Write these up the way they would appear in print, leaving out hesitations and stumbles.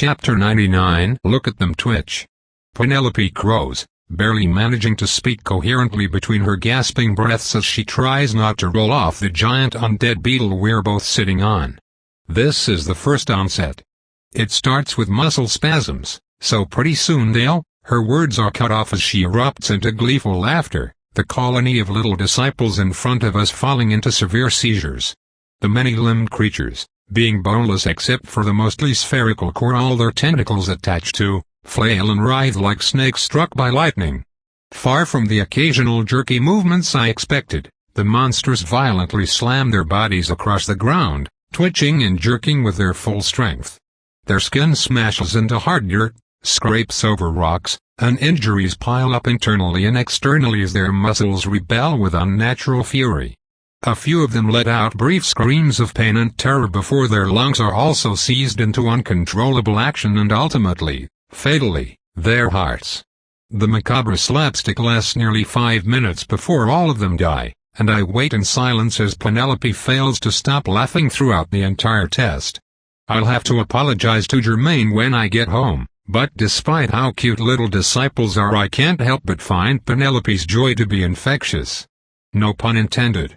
Chapter 99. Look at them twitch. Penelope crows, barely managing to speak coherently between her gasping breaths as she tries not to roll off the giant undead beetle we're both sitting on. This is the first onset. It starts with muscle spasms, so pretty soon her words are cut off as she erupts into gleeful laughter, the colony of little disciples in front of us falling into severe seizures. The many-limbed creatures, being boneless except for the mostly spherical core all their tentacles attached to, flail and writhe like snakes struck by lightning. Far from the occasional jerky movements I expected, the monsters violently slam their bodies across the ground, twitching and jerking with their full strength. Their skin smashes into hard dirt, scrapes over rocks, and injuries pile up internally and externally as their muscles rebel with unnatural fury. A few of them let out brief screams of pain and terror before their lungs are also seized into uncontrollable action and ultimately, fatally, their hearts. The macabre slapstick lasts nearly 5 minutes before all of them die, and I wait in silence as Penelope fails to stop laughing throughout the entire test. I'll have to apologize to Germaine when I get home, but despite how cute little disciples are, I can't help but find Penelope's joy to be infectious. No pun intended.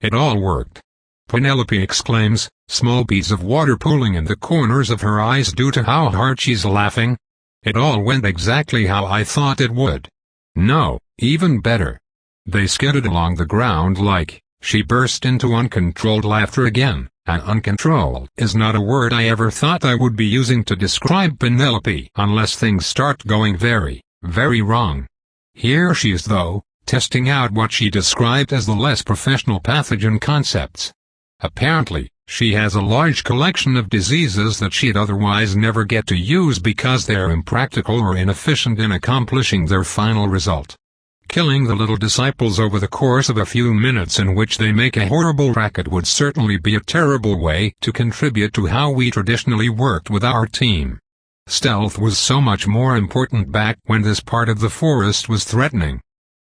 It all worked. Penelope exclaims, small beads of water pooling in the corners of her eyes due to how hard she's laughing. It all went exactly how I thought it would. No, even better. They skidded along the ground like, she burst into uncontrolled laughter again, and uncontrolled is not a word I ever thought I would be using to describe Penelope unless things start going very, very wrong. Here she is though, testing out what she described as the less professional pathogen concepts. Apparently, she has a large collection of diseases that she'd otherwise never get to use because they're impractical or inefficient in accomplishing their final result. Killing the little disciples over the course of a few minutes in which they make a horrible racket would certainly be a terrible way to contribute to how we traditionally worked with our team. Stealth was so much more important back when this part of the forest was threatening.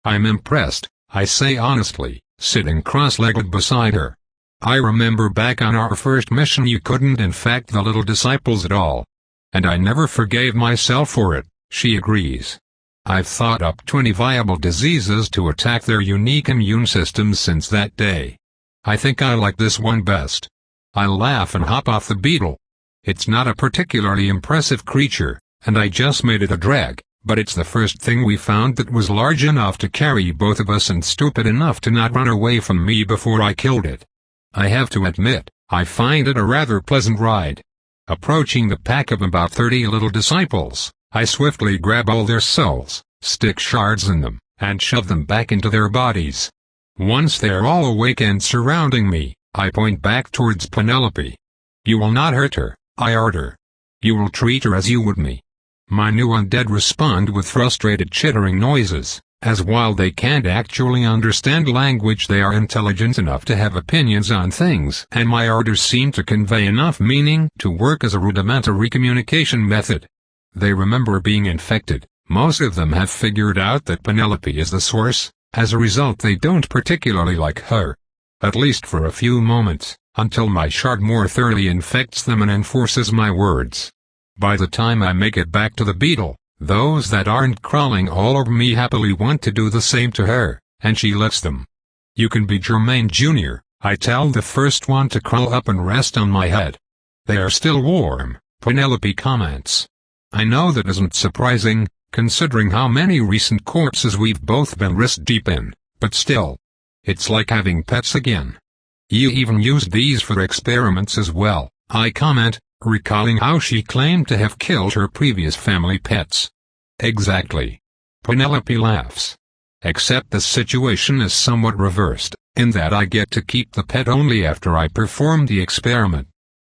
I'm impressed, I say honestly, sitting cross-legged beside her. I remember back on our first mission you couldn't infect the little disciples at all. And I never forgave myself for it, she agrees. I've thought up 20 viable diseases to attack their unique immune systems since that day. I think I like this one best. I laugh and hop off the beetle. It's not a particularly impressive creature, and I just made it a drag. But it's the first thing we found that was large enough to carry both of us and stupid enough to not run away from me before I killed it. I have to admit, I find it a rather pleasant ride. Approaching the pack of about 30 little disciples, I swiftly grab all their souls, stick shards in them, and shove them back into their bodies. Once they're all awake and surrounding me, I point back towards Penelope. You will not hurt her, I order. You will treat her as you would me. My new undead respond with frustrated chittering noises, as while they can't actually understand language they are intelligent enough to have opinions on things, and my orders seem to convey enough meaning to work as a rudimentary communication method. They remember being infected, most of them have figured out that Penelope is the source, as a result they don't particularly like her. At least for a few moments, until my shard more thoroughly infects them and enforces my words. By the time I make it back to the beetle, those that aren't crawling all over me happily want to do the same to her, and she lets them. You can be Germaine Jr., I tell the first one to crawl up and rest on my head. They are still warm, Penelope comments. I know that isn't surprising, considering how many recent corpses we've both been wrist-deep in, but still. It's like having pets again. You even used these for experiments as well, I comment, recalling how she claimed to have killed her previous family pets. Exactly. Penelope laughs. Except the situation is somewhat reversed, in that I get to keep the pet only after I perform the experiment.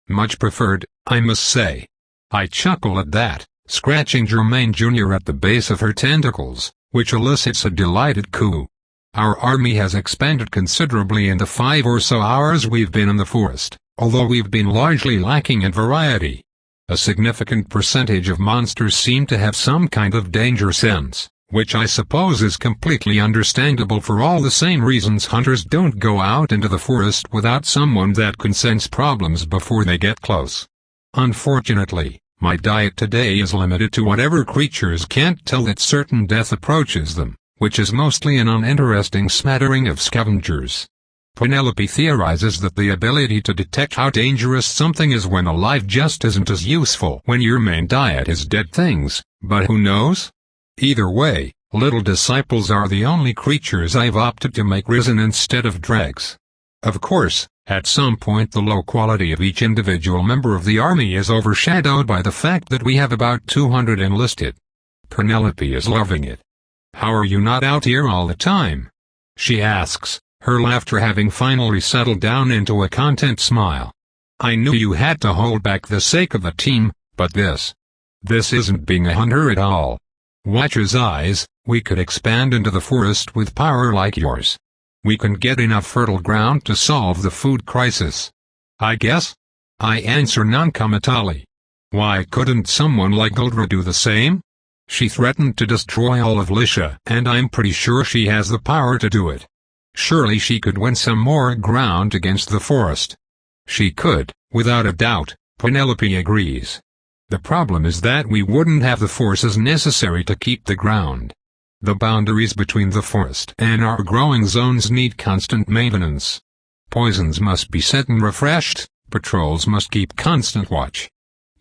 Much preferred, I must say. I chuckle at that, scratching Germaine Jr. at the base of her tentacles, which elicits a delighted coo. Our army has expanded considerably in the 5 or so hours we've been in the forest. Although we've been largely lacking in variety. A significant percentage of monsters seem to have some kind of danger sense, which I suppose is completely understandable for all the same reasons hunters don't go out into the forest without someone that can sense problems before they get close. Unfortunately, My diet today is limited to whatever creatures can't tell that certain death approaches them, which is mostly an uninteresting smattering of scavengers. Penelope theorizes that the ability to detect how dangerous something is when alive just isn't as useful when your main diet is dead things, but who knows? Either way, little disciples are the only creatures I've opted to make risen instead of dregs. Of course, at some point the low quality of each individual member of the army is overshadowed by the fact that we have about 200 enlisted. Penelope is loving it. "How are you not out here all the time?" she asks, her laughter having finally settled down into a content smile. "I knew you had to hold back the sake of the team, but this isn't being a hunter at all. Watch his eyes, we could expand into the forest with power like yours. We can get enough fertile ground to solve the food crisis. I guess?" I answer noncommittally. Why couldn't someone like Guldra do the same? She threatened to destroy all of Lisha, and I'm pretty sure she has the power to do it. Surely she could win some more ground against the forest. She could, without a doubt, Penelope agrees. The problem is that we wouldn't have the forces necessary to keep the ground. The boundaries between the forest and our growing zones need constant maintenance. Poisons must be set and refreshed, patrols must keep constant watch.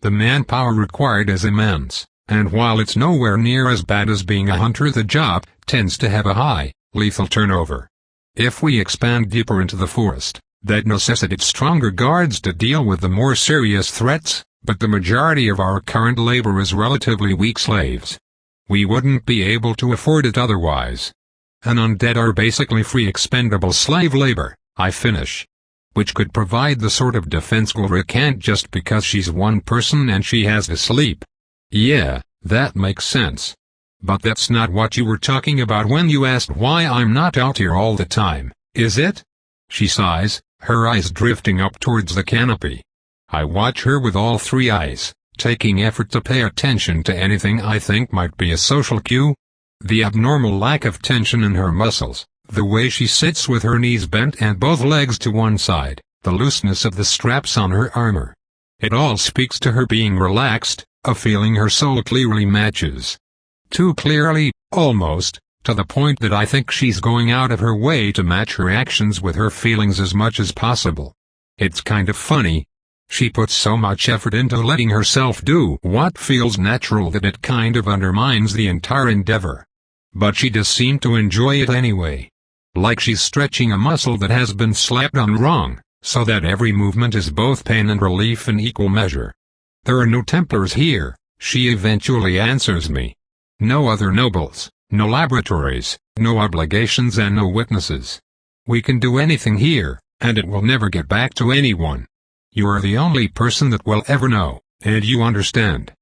The manpower required is immense, and while it's nowhere near as bad as being a hunter, the job tends to have a high, lethal turnover. If we expand deeper into the forest, that necessitates stronger guards to deal with the more serious threats, but the majority of our current labor is relatively weak slaves. We wouldn't be able to afford it otherwise. An undead are basically free expendable slave labor, I finish. Which could provide the sort of defense Guldra can't just because she's one person and she has to sleep. Yeah, that makes sense. But that's not what you were talking about when you asked why I'm not out here all the time, is it? She sighs, her eyes drifting up towards the canopy. I watch her with all three eyes, taking effort to pay attention to anything I think might be a social cue. The abnormal lack of tension in her muscles, the way she sits with her knees bent and both legs to one side, the looseness of the straps on her armor. It all speaks to her being relaxed, a feeling her soul clearly matches. Too clearly, almost, to the point that I think she's going out of her way to match her actions with her feelings as much as possible. It's kind of funny. She puts so much effort into letting herself do what feels natural that it kind of undermines the entire endeavor. But she does seem to enjoy it anyway. Like she's stretching a muscle that has been slapped on wrong, so that every movement is both pain and relief in equal measure. "There are no Templars here," she eventually answers me. "No other nobles, no laboratories, no obligations and no witnesses. We can do anything here, and it will never get back to anyone. You are the only person that will ever know, and you understand."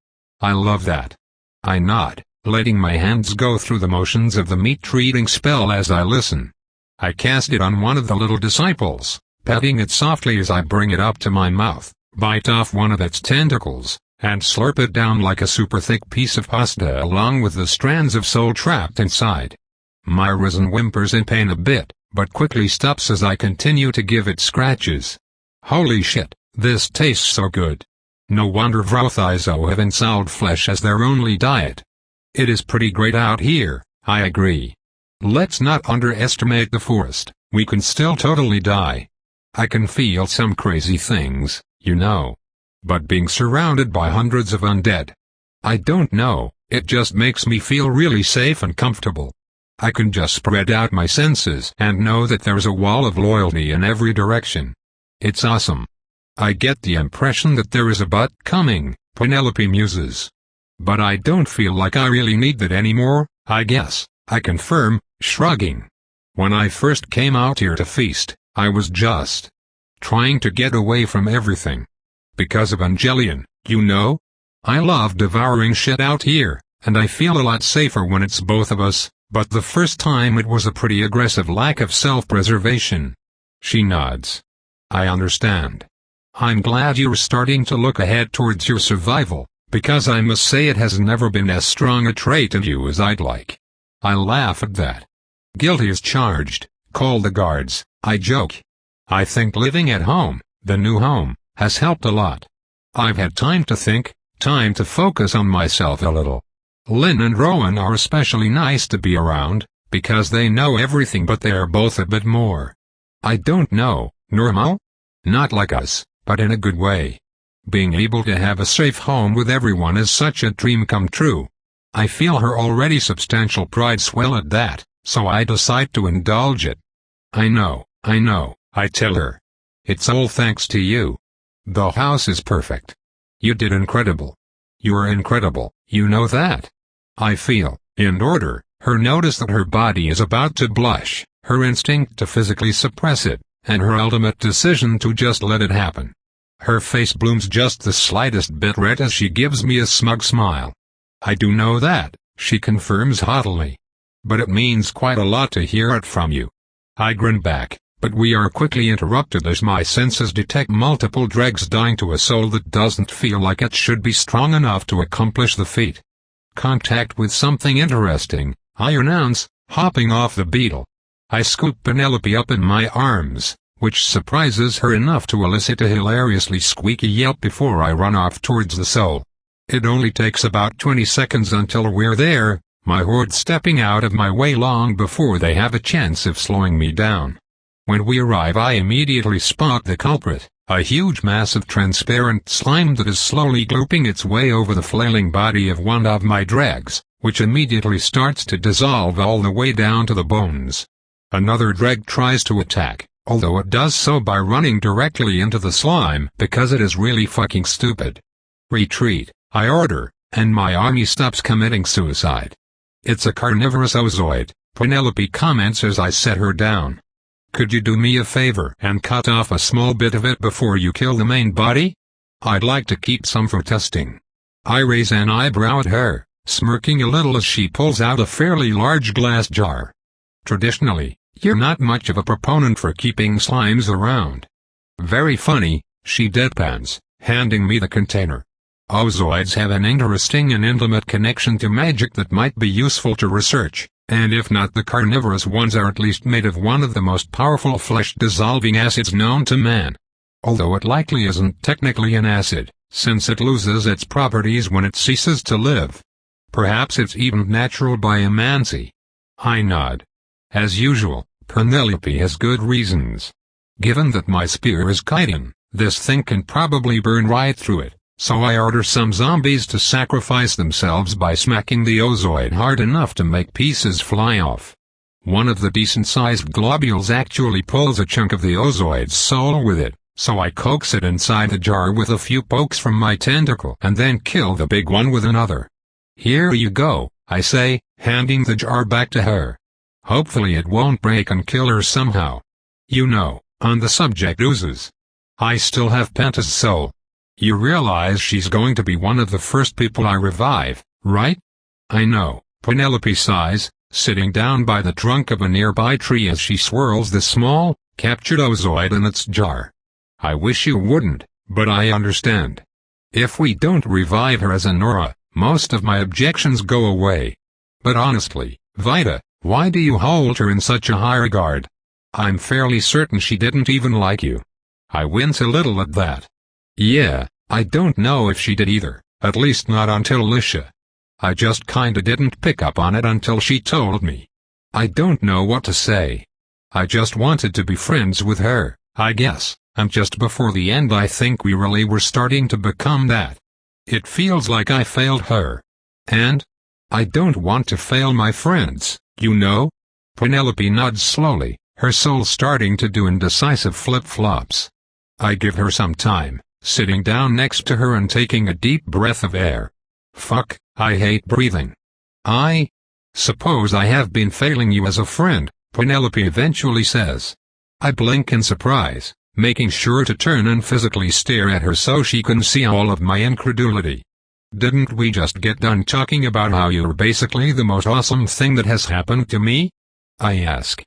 I love that. I nod, letting my hands go through the motions of the meat-treating spell as I listen. I cast it on one of the little disciples, petting it softly as I bring it up to my mouth, bite off one of its tentacles, and slurp it down like a super thick piece of pasta along with the strands of soul trapped inside. My risen whimpers in pain a bit, but quickly stops as I continue to give it scratches. Holy shit, this tastes so good. No wonder Vrothizo have ensouled flesh as their only diet. It is pretty great out here, I agree. Let's not underestimate the forest, we can still totally die. I can feel some crazy things, you know. But being surrounded by hundreds of undead, I don't know, it just makes me feel really safe and comfortable. I can just spread out my senses and know that there's a wall of loyalty in every direction. It's awesome. I get the impression that there is a but coming, Penelope muses. But I don't feel like I really need that anymore, I guess, I confirm, shrugging. When I first came out here to feast, I was just trying to get away from everything. Because of Angelion, you know? I love devouring shit out here, and I feel a lot safer when it's both of us, but the first time it was a pretty aggressive lack of self-preservation. She nods. I understand. I'm glad you're starting to look ahead towards your survival, because I must say it has never been as strong a trait in you as I'd like. I laugh at that. Guilty as charged, call the guards, I joke. I think living at home, the new home, has helped a lot. I've had time to think, time to focus on myself a little. Lynn and Rowan are especially nice to be around, because they know everything but they are both a bit more, I don't know, normal? Not like us, but in a good way. Being able to have a safe home with everyone is such a dream come true. I feel her already substantial pride swell at that, so I decide to indulge it. I know, I tell her. It's all thanks to you. The house is perfect. You did incredible. You're incredible, you know that. I feel, in order, her notice that her body is about to blush, her instinct to physically suppress it, and her ultimate decision to just let it happen. Her face blooms just the slightest bit red as she gives me a smug smile. I do know that, she confirms haughtily. But it means quite a lot to hear it from you. I grin back, but we are quickly interrupted as my senses detect multiple dregs dying to a soul that doesn't feel like it should be strong enough to accomplish the feat. Contact with something interesting, I announce, hopping off the beetle. I scoop Penelope up in my arms, which surprises her enough to elicit a hilariously squeaky yelp before I run off towards the soul. It only takes about 20 seconds until we're there, my horde stepping out of my way long before they have a chance of slowing me down. When we arrive I immediately spot the culprit, a huge mass of transparent slime that is slowly glooping its way over the flailing body of one of my dregs, which immediately starts to dissolve all the way down to the bones. Another dreg tries to attack, although it does so by running directly into the slime because it is really fucking stupid. Retreat, I order, and my army stops committing suicide. It's a carnivorous oozoid, Penelope comments as I set her down. Could you do me a favor and cut off a small bit of it before you kill the main body? I'd like to keep some for testing. I raise an eyebrow at her, smirking a little as she pulls out a fairly large glass jar. Traditionally, you're not much of a proponent for keeping slimes around. Very funny, she deadpans, handing me the container. Oozoids have an interesting and intimate connection to magic that might be useful to research, and if not the carnivorous ones are at least made of one of the most powerful flesh-dissolving acids known to man. Although it likely isn't technically an acid, since it loses its properties when it ceases to live. Perhaps it's even natural biomancy. I nod. As usual, Penelope has good reasons. Given that my spear is chitin, this thing can probably burn right through it, so I order some zombies to sacrifice themselves by smacking the oozoid hard enough to make pieces fly off. One of the decent-sized globules actually pulls a chunk of the oozoid's soul with it, so I coax it inside the jar with a few pokes from my tentacle and then kill the big one with another. Here you go, I say, handing the jar back to her. Hopefully it won't break and kill her somehow. You know, on the subject oozes, I still have Penta's soul. You realize she's going to be one of the first people I revive, right? I know, Penelope sighs, sitting down by the trunk of a nearby tree as she swirls the small, captured oozoid in its jar. I wish you wouldn't, but I understand. If we don't revive her as a Nora, most of my objections go away. But honestly, Vita, why do you hold her in such a high regard? I'm fairly certain she didn't even like you. I wince a little at that. Yeah, I don't know if she did either, at least not until Alicia. I just kinda didn't pick up on it until she told me. I don't know what to say. I just wanted to be friends with her, I guess, and just before the end I think we really were starting to become that. It feels like I failed her. And I don't want to fail my friends, you know? Penelope nods slowly, her soul starting to do indecisive flip-flops. I give her some time, sitting down next to her and taking a deep breath of air. Fuck, I hate breathing. I suppose I have been failing you as a friend, Penelope eventually says. I blink in surprise, making sure to turn and physically stare at her so she can see all of my incredulity. Didn't we just get done talking about how you're basically the most awesome thing that has happened to me? I ask.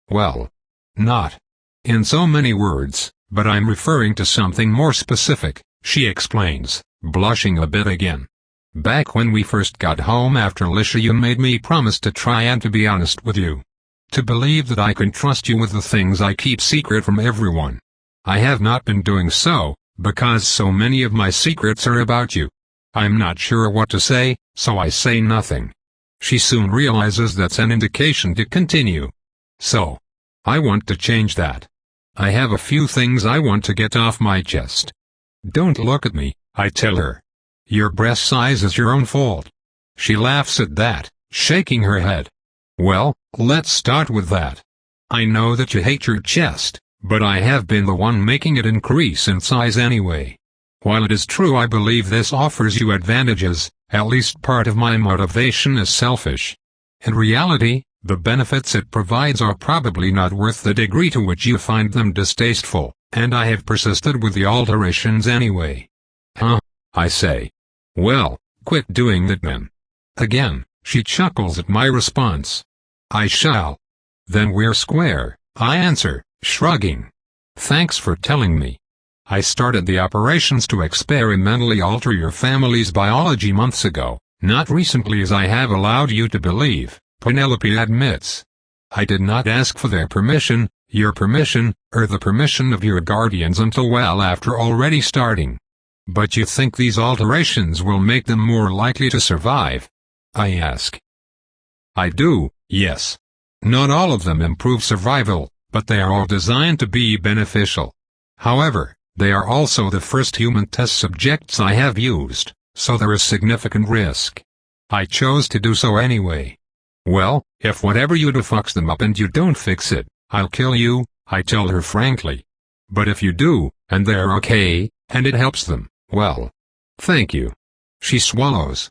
Well, not in so many words, but I'm referring to something more specific, she explains, blushing a bit again. Back when we first got home after Alicia, you made me promise to try and to be honest with you. To believe that I can trust you with the things I keep secret from everyone. I have not been doing so, because so many of my secrets are about you. I'm not sure what to say, so I say nothing. She soon realizes that's an indication to continue. So, I want to change that. I have a few things I want to get off my chest. Don't look at me, I tell her. Your breast size is your own fault. She laughs at that, shaking her head. Well, let's start with that. I know that you hate your chest, but I have been the one making it increase in size anyway. While it is true I believe this offers you advantages, at least part of my motivation is selfish. In reality, the benefits it provides are probably not worth the degree to which you find them distasteful, and I have persisted with the alterations anyway. Huh? I say. Well, quit doing that then. Again, she chuckles at my response. I shall. Then we're square, I answer, shrugging. Thanks for telling me. I started the operations to experimentally alter your family's biology months ago, not recently as I have allowed you to believe, Penelope admits. I did not ask for their permission, your permission, or the permission of your guardians until well after already starting. But you think these alterations will make them more likely to survive? I ask. I do, yes. Not all of them improve survival, but they are all designed to be beneficial. However, they are also the first human test subjects I have used, so there is significant risk. I chose to do so anyway. Well, if whatever you do fucks them up and you don't fix it, I'll kill you, I tell her frankly. But if you do, and they're okay, and it helps them, well, thank you. She swallows.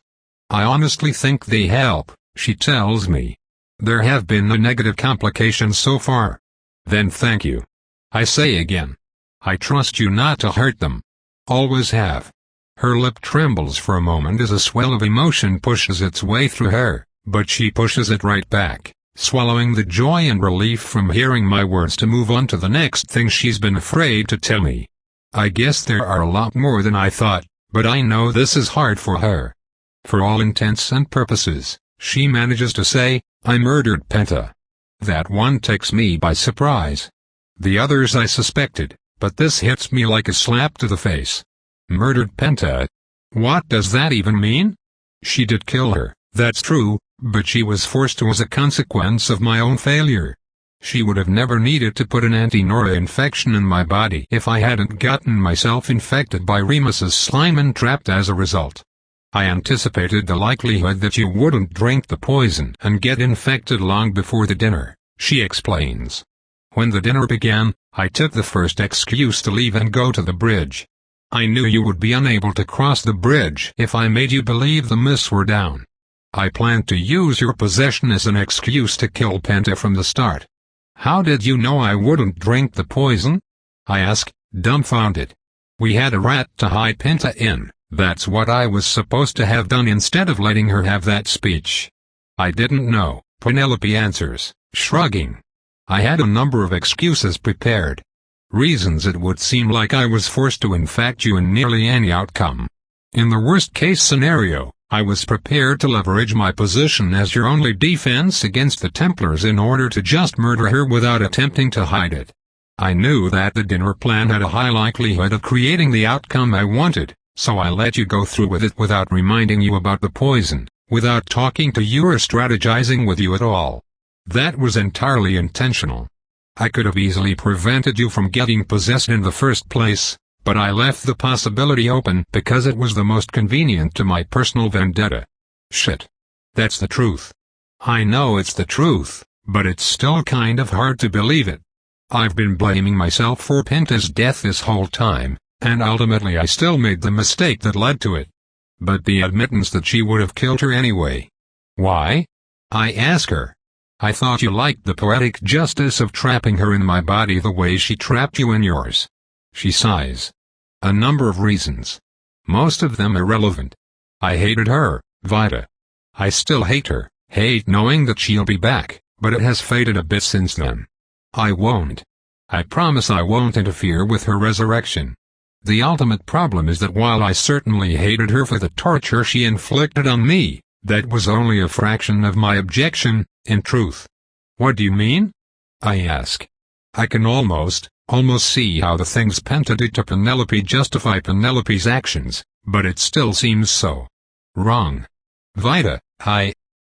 I honestly think they help, she tells me. There have been no negative complications so far. Then thank you. I say again. I trust you not to hurt them. Always have. Her lip trembles for a moment as a swell of emotion pushes its way through her, but she pushes it right back, swallowing the joy and relief from hearing my words to move on to the next thing she's been afraid to tell me. I guess there are a lot more than I thought, but I know this is hard for her. For all intents and purposes, she manages to say, I murdered Penta. That one takes me by surprise. The others I suspected, but this hits me like a slap to the face. Murdered Penta? What does that even mean? She did kill her, that's true, but she was forced to as a consequence of my own failure. She would have never needed to put an anti-Nora infection in my body if I hadn't gotten myself infected by Remus's slime and trapped as a result. I anticipated the likelihood that you wouldn't drink the poison and get infected long before the dinner, she explains. When the dinner began, I took the first excuse to leave and go to the bridge. I knew you would be unable to cross the bridge if I made you believe the mists were down. I planned to use your possession as an excuse to kill Penta from the start. How did you know I wouldn't drink the poison? I ask, dumbfounded. We had a rat to hide Penta in, that's what I was supposed to have done instead of letting her have that speech. I didn't know, Penelope answers, shrugging. I had a number of excuses prepared. Reasons it would seem like I was forced to infect you in nearly any outcome. In the worst-case scenario, I was prepared to leverage my position as your only defense against the Templars in order to just murder her without attempting to hide it. I knew that the dinner plan had a high likelihood of creating the outcome I wanted, so I let you go through with it without reminding you about the poison, without talking to you or strategizing with you at all. That was entirely intentional. I could have easily prevented you from getting possessed in the first place, but I left the possibility open because it was the most convenient to my personal vendetta. Shit. That's the truth. I know it's the truth, but it's still kind of hard to believe it. I've been blaming myself for Penta's death this whole time, and ultimately I still made the mistake that led to it. But the admittance that she would have killed her anyway. Why? I ask her. I thought you liked the poetic justice of trapping her in my body the way she trapped you in yours. She sighs. A number of reasons. Most of them irrelevant. I hated her, Vita. I still hate her, hate knowing that she'll be back, but it has faded a bit since then. I promise I won't interfere with her resurrection. The ultimate problem is that while I certainly hated her for the torture she inflicted on me, that was only a fraction of my objection, in truth. What do you mean? I ask. I can almost see how the things Penta did to Penelope justify Penelope's actions, but it still seems so wrong. Vida,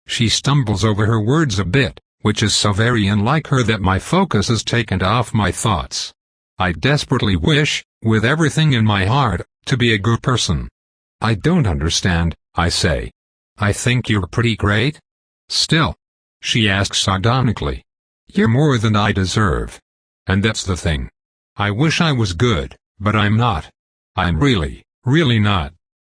She stumbles over her words a bit, which is so very unlike her that my focus is taken off my thoughts. I desperately wish, with everything in my heart, to be a good person. I don't understand, I say. I think you're pretty great. Still, she asks sardonically. You're more than I deserve. And that's the thing. I wish I was good, but I'm not. I'm really not.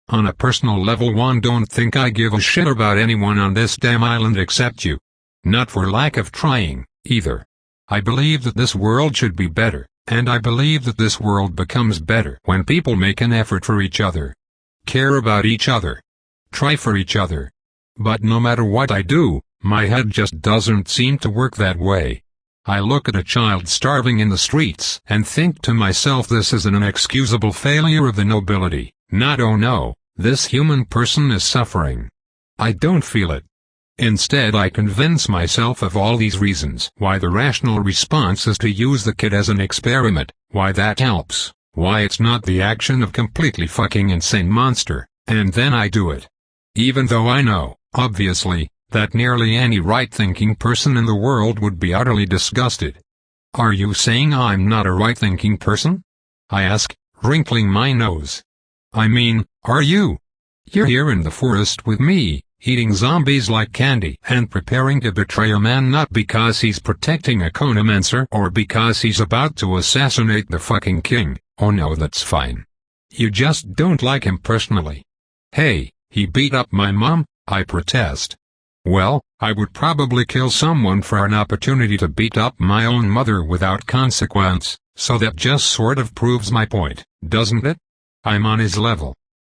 On a personal level, one don't think I give a shit about anyone on this damn island except you. Not for lack of trying, either. I believe that this world should be better, and I believe that this world becomes better when people make an effort for each other. Care about each other. Try for each other. But no matter what I do, my head just doesn't seem to work that way. I look at a child starving in the streets and think to myself, this is an inexcusable failure of the nobility, not oh no, this human person is suffering. I don't feel it. Instead, I convince myself of all these reasons why the rational response is to use the kid as an experiment, why that helps, why it's not the action of completely fucking insane monster, and then I do it. Even though I know, obviously, that nearly any right-thinking person in the world would be utterly disgusted. Are you saying I'm not a right-thinking person? I ask, wrinkling my nose. I mean, are you? You're here in the forest with me, eating zombies like candy and preparing to betray a man not because he's protecting a Conomancer or because he's about to assassinate the fucking king. Oh no, that's fine. You just don't like him personally. Hey, he beat up my mom, I protest. Well, I would probably kill someone for an opportunity to beat up my own mother without consequence, so that just sort of proves my point, doesn't it? I'm on his level.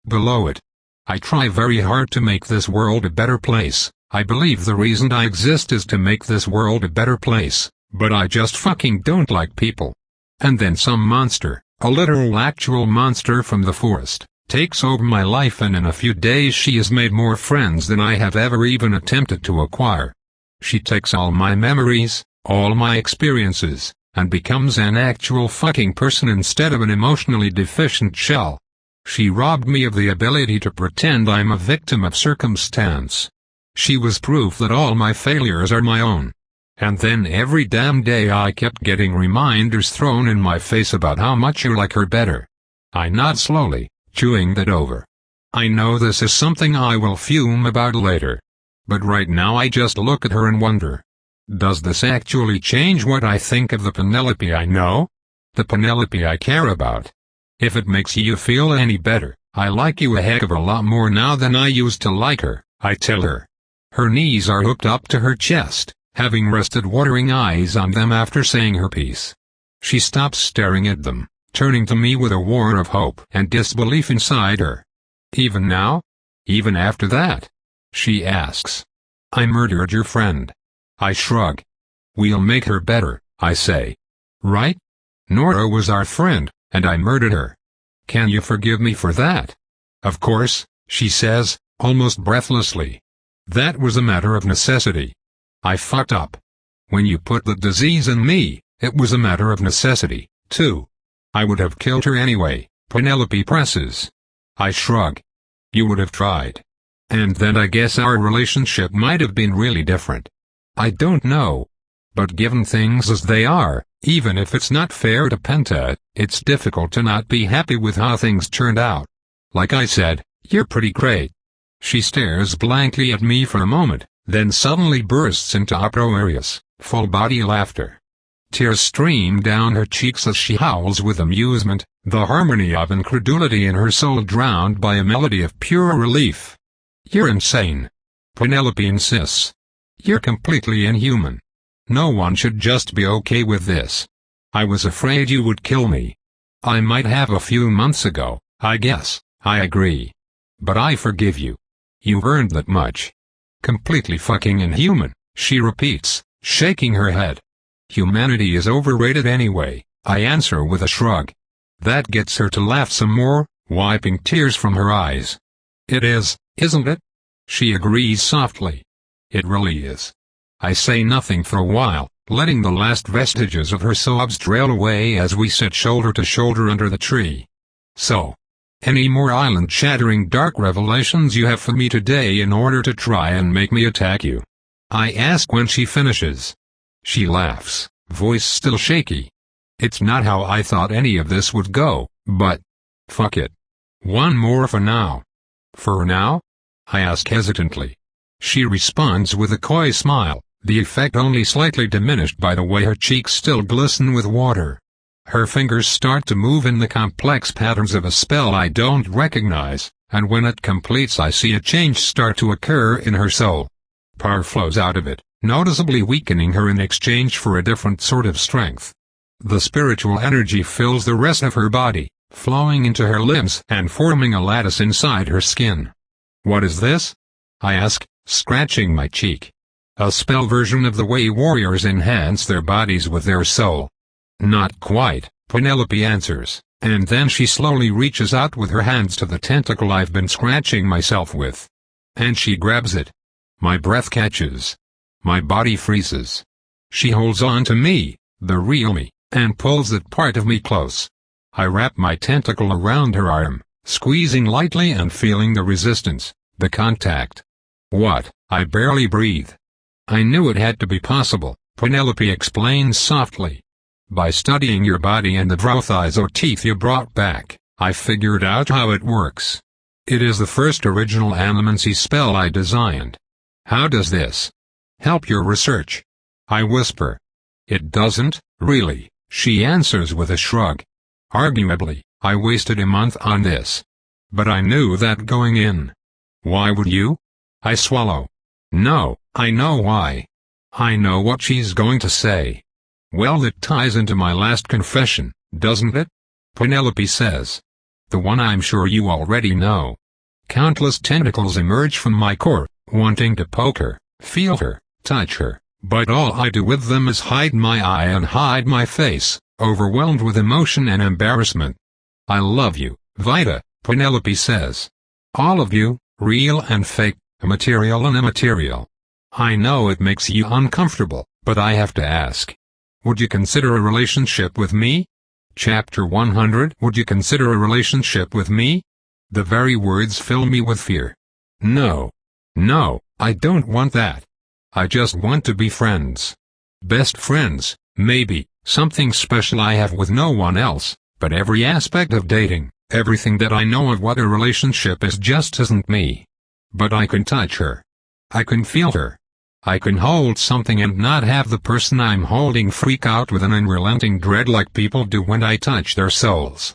Below it. I try very hard to make this world a better place. I believe the reason I exist is to make this world a better place, but I just fucking don't like people. And then some monster, a literal actual monster from the forest, takes over my life, and in a few days she has made more friends than I have ever even attempted to acquire. She takes all my memories, all my experiences, and becomes an actual fucking person instead of an emotionally deficient shell. She robbed me of the ability to pretend I'm a victim of circumstance. She was proof that all my failures are my own. And then every damn day I kept getting reminders thrown in my face about how much you like her better. I nod slowly, chewing that over. I know this is something I will fume about later. But right now I just look at her and wonder. Does this actually change what I think of the Penelope I know? The Penelope I care about? If it makes you feel any better, I like you a heck of a lot more now than I used to like her, I tell her. Her knees are hooked up to her chest, having rested watering eyes on them after saying her piece. She stops staring at them, turning to me with a war of hope and disbelief inside her. Even now? Even after that? She asks. I murdered your friend. I shrug. We'll make her better, I say. Right? Nora was our friend, and I murdered her. Can you forgive me for that? Of course, she says, almost breathlessly. That was a matter of necessity. I fucked up. When you put the disease in me, it was a matter of necessity, too. I would have killed her anyway, Penelope presses. I shrug. You would have tried. And then I guess our relationship might have been really different. I don't know. But given things as they are, even if it's not fair to Penta, it's difficult to not be happy with how things turned out. Like I said, you're pretty great. She stares blankly at me for a moment, then suddenly bursts into uproarious, full-body laughter. Tears stream down her cheeks as she howls with amusement, the harmony of incredulity in her soul drowned by a melody of pure relief. You're insane. Penelope insists. You're completely inhuman. No one should just be okay with this. I was afraid you would kill me. I might have a few months ago, I guess, I agree. But I forgive you. You've earned that much. Completely fucking inhuman, she repeats, shaking her head. Humanity is overrated anyway, I answer with a shrug. That gets her to laugh some more, wiping tears from her eyes. It is, isn't it? She agrees softly. It really is. I say nothing for a while, letting the last vestiges of her sobs trail away as we sit shoulder to shoulder under the tree. So, Any more island-shattering dark revelations you have for me today in order to try and make me attack you? I ask when she finishes. She laughs, voice still shaky. It's not how I thought any of this would go, but fuck it. One more for now. For now? I ask hesitantly. She responds with a coy smile, the effect only slightly diminished by the way her cheeks still glisten with water. Her fingers start to move in the complex patterns of a spell I don't recognize, and when it completes I see a change start to occur in her soul. Power flows out of it, noticeably weakening her in exchange for a different sort of strength. The spiritual energy fills the rest of her body, flowing into her limbs and forming a lattice inside her skin. What is this? I ask, scratching my cheek. A spell version of the way warriors enhance their bodies with their soul. Not quite, Penelope answers, and then she slowly reaches out with her hands to the tentacle I've been scratching myself with. And she grabs it. My breath catches. My body freezes. She holds on to me, the real me, and pulls that part of me close. I wrap my tentacle around her arm, squeezing lightly and feeling the resistance, the contact. What? I barely breathe. I knew it had to be possible, Penelope explains softly. By studying your body and the drow thighs or teeth you brought back, I figured out how it works. It is the first original animancy spell I designed. How does this help your research? I whisper. It doesn't, really, she answers with a shrug. Arguably, I wasted a month on this. But I knew that going in. Why would you? I swallow. No, I know why. I know what she's going to say. Well, that ties into my last confession, doesn't it? Penelope says. The one I'm sure you already know. Countless tentacles emerge from my core, wanting to poke her, feel her, touch her, but all I do with them is hide my eye and hide my face, overwhelmed with emotion and embarrassment. I love you, Vita, Penelope says. All of you, real and fake, material and immaterial. I know it makes you uncomfortable, but I have to ask. Would you consider a relationship with me? Chapter 100. Would you consider a relationship with me? The very words fill me with fear. No. No, I don't want that. I just want to be friends. Best friends, maybe, something special I have with no one else, but every aspect of dating, everything that I know of what a relationship is just isn't me. But I can touch her. I can feel her. I can hold something and not have the person I'm holding freak out with an unrelenting dread like people do when I touch their souls.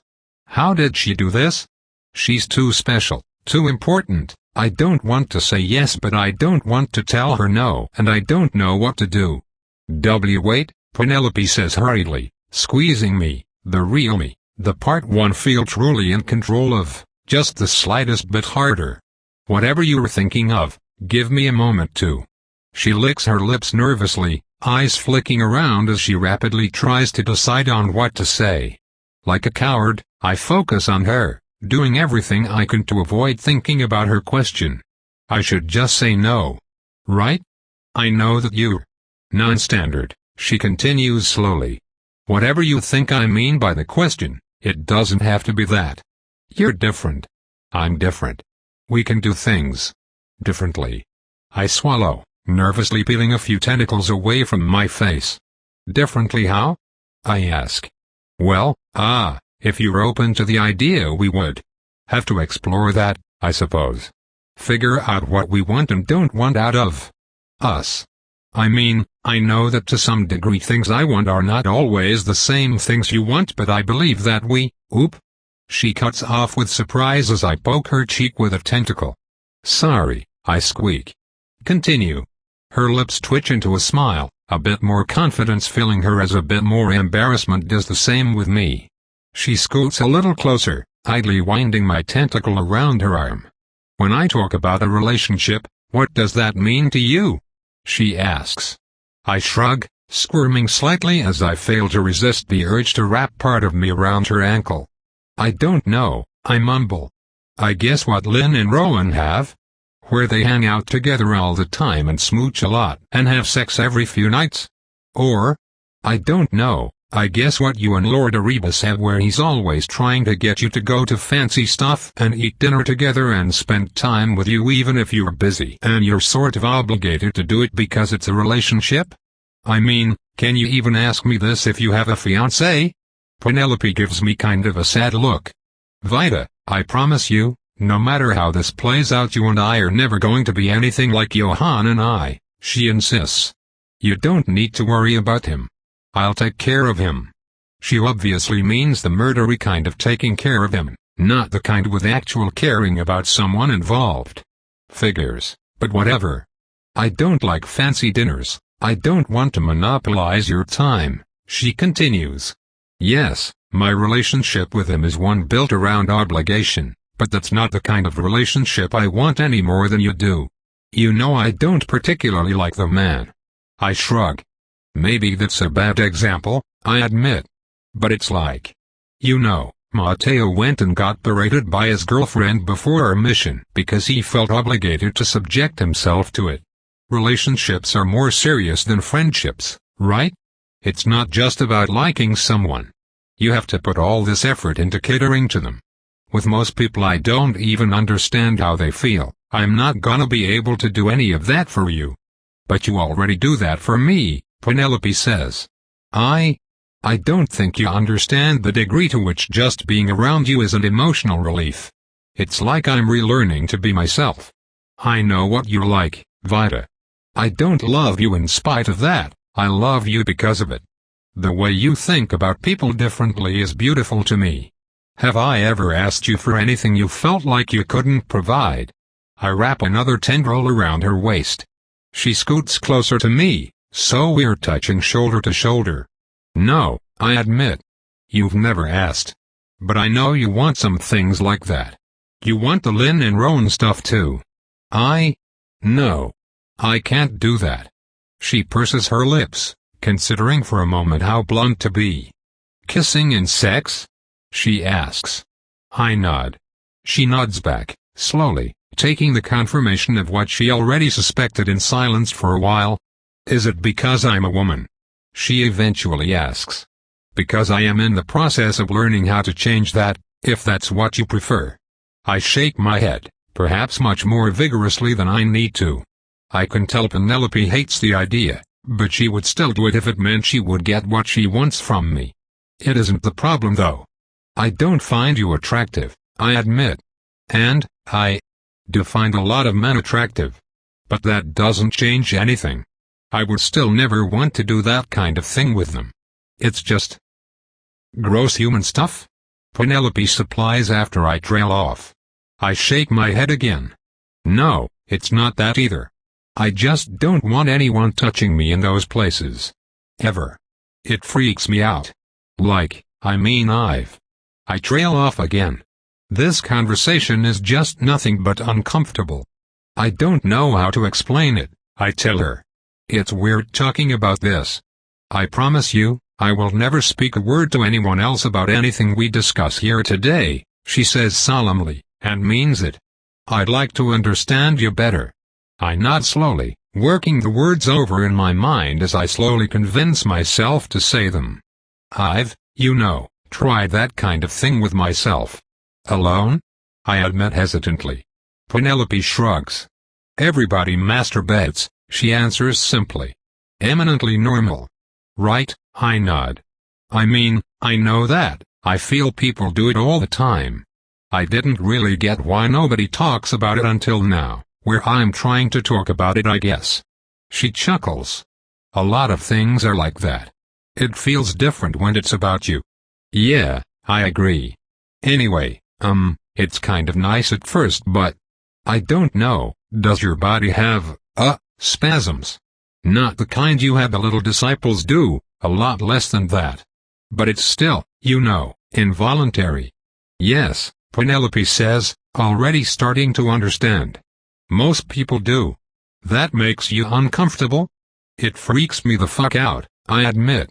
How did she do this? She's too special, too important. I don't want to say yes, but I don't want to tell her no, and I don't know what to do. Wait, Penelope says hurriedly, squeezing me, the real me, the part one feel truly in control of, just the slightest bit harder. Whatever you were thinking of, give me a moment to. She licks her lips nervously, eyes flicking around as she rapidly tries to decide on what to say. Like a coward, I focus on her, doing everything I can to avoid thinking about her question. I should just say no. Right? I know that you're non-standard, she continues slowly. Whatever you think I mean by the question, it doesn't have to be that. You're different. I'm different. We can do things differently. I swallow, nervously peeling a few tentacles away from my face. Differently how? I ask. Well, if you're open to the idea we would have to explore that, I suppose. Figure out what we want and don't want out of us. I mean, I know that to some degree things I want are not always the same things you want, but I believe that She cuts off with surprise as I poke her cheek with a tentacle. Sorry, I squeak. Continue. Her lips twitch into a smile, a bit more confidence filling her as a bit more embarrassment does the same with me. She scoots a little closer, idly winding my tentacle around her arm. When I talk about a relationship, what does that mean to you? She asks. I shrug, squirming slightly as I fail to resist the urge to wrap part of me around her ankle. I don't know, I mumble. I guess what Lynn and Rowan have? Where they hang out together all the time and smooch a lot and have sex every few nights? Or? I don't know, I guess what you and Lord Erebus have, where he's always trying to get you to go to fancy stuff and eat dinner together and spend time with you even if you're busy and you're sort of obligated to do it because it's a relationship? I mean, can you even ask me this if you have a fiancé? Penelope gives me kind of a sad look. Vida, I promise you, no matter how this plays out, you and I are never going to be anything like Johann and I, she insists. You don't need to worry about him. I'll take care of him. She obviously means the murdery kind of taking care of him, not the kind with actual caring about someone involved. Figures, but whatever. I don't like fancy dinners. I don't want to monopolize your time, she continues. Yes, my relationship with him is one built around obligation, but that's not the kind of relationship I want any more than you do. You know I don't particularly like the man. I shrug. Maybe that's a bad example, I admit. But it's like, you know, Matteo went and got berated by his girlfriend before our mission because he felt obligated to subject himself to it. Relationships are more serious than friendships, right? It's not just about liking someone. You have to put all this effort into catering to them. With most people I don't even understand how they feel. I'm not gonna be able to do any of that for you. But you already do that for me, Penelope says. I don't think you understand the degree to which just being around you is an emotional relief. It's like I'm relearning to be myself. I know what you're like, Vida. I don't love you in spite of that, I love you because of it. The way you think about people differently is beautiful to me. Have I ever asked you for anything you felt like you couldn't provide? I wrap another tendril around her waist. She scoots closer to me, so we're touching shoulder to shoulder. No, I admit. You've never asked. But I know you want some things like that. You want the Lynn and Roan stuff too. No. I can't do that. She purses her lips, considering for a moment how blunt to be. Kissing and sex? She asks. I nod. She nods back, slowly, taking the confirmation of what she already suspected in silence for a while. Is it because I'm a woman? She eventually asks. Because I am in the process of learning how to change that, if that's what you prefer. I shake my head, perhaps much more vigorously than I need to. I can tell Penelope hates the idea, but she would still do it if it meant she would get what she wants from me. It isn't the problem though. I don't find you attractive, I admit. And, I do find a lot of men attractive. But that doesn't change anything. I would still never want to do that kind of thing with them. It's just gross human stuff? Penelope supplies after I trail off. I shake my head again. No, it's not that either. I just don't want anyone touching me in those places. Ever. It freaks me out. I trail off again. This conversation is just nothing but uncomfortable. I don't know how to explain it, I tell her. It's weird talking about this. I promise you, I will never speak a word to anyone else about anything we discuss here today, she says solemnly, and means it. I'd like to understand you better. I nod slowly, working the words over in my mind as I slowly convince myself to say them. I've, tried that kind of thing with myself. Alone? I admit hesitantly. Penelope shrugs. Everybody masturbates, she answers simply. Eminently normal. Right, I nod. I mean, I know that, I feel people do it all the time. I didn't really get why nobody talks about it until now. Where I'm trying to talk about it, I guess. She chuckles. A lot of things are like that. It feels different when it's about you. Yeah, I agree. Anyway, it's kind of nice at first, but I don't know, does your body have, spasms? Not the kind you had the little disciples do, a lot less than that. But it's still, involuntary. Yes, Penelope says, already starting to understand. Most people do. That makes you uncomfortable? It freaks me the fuck out, I admit.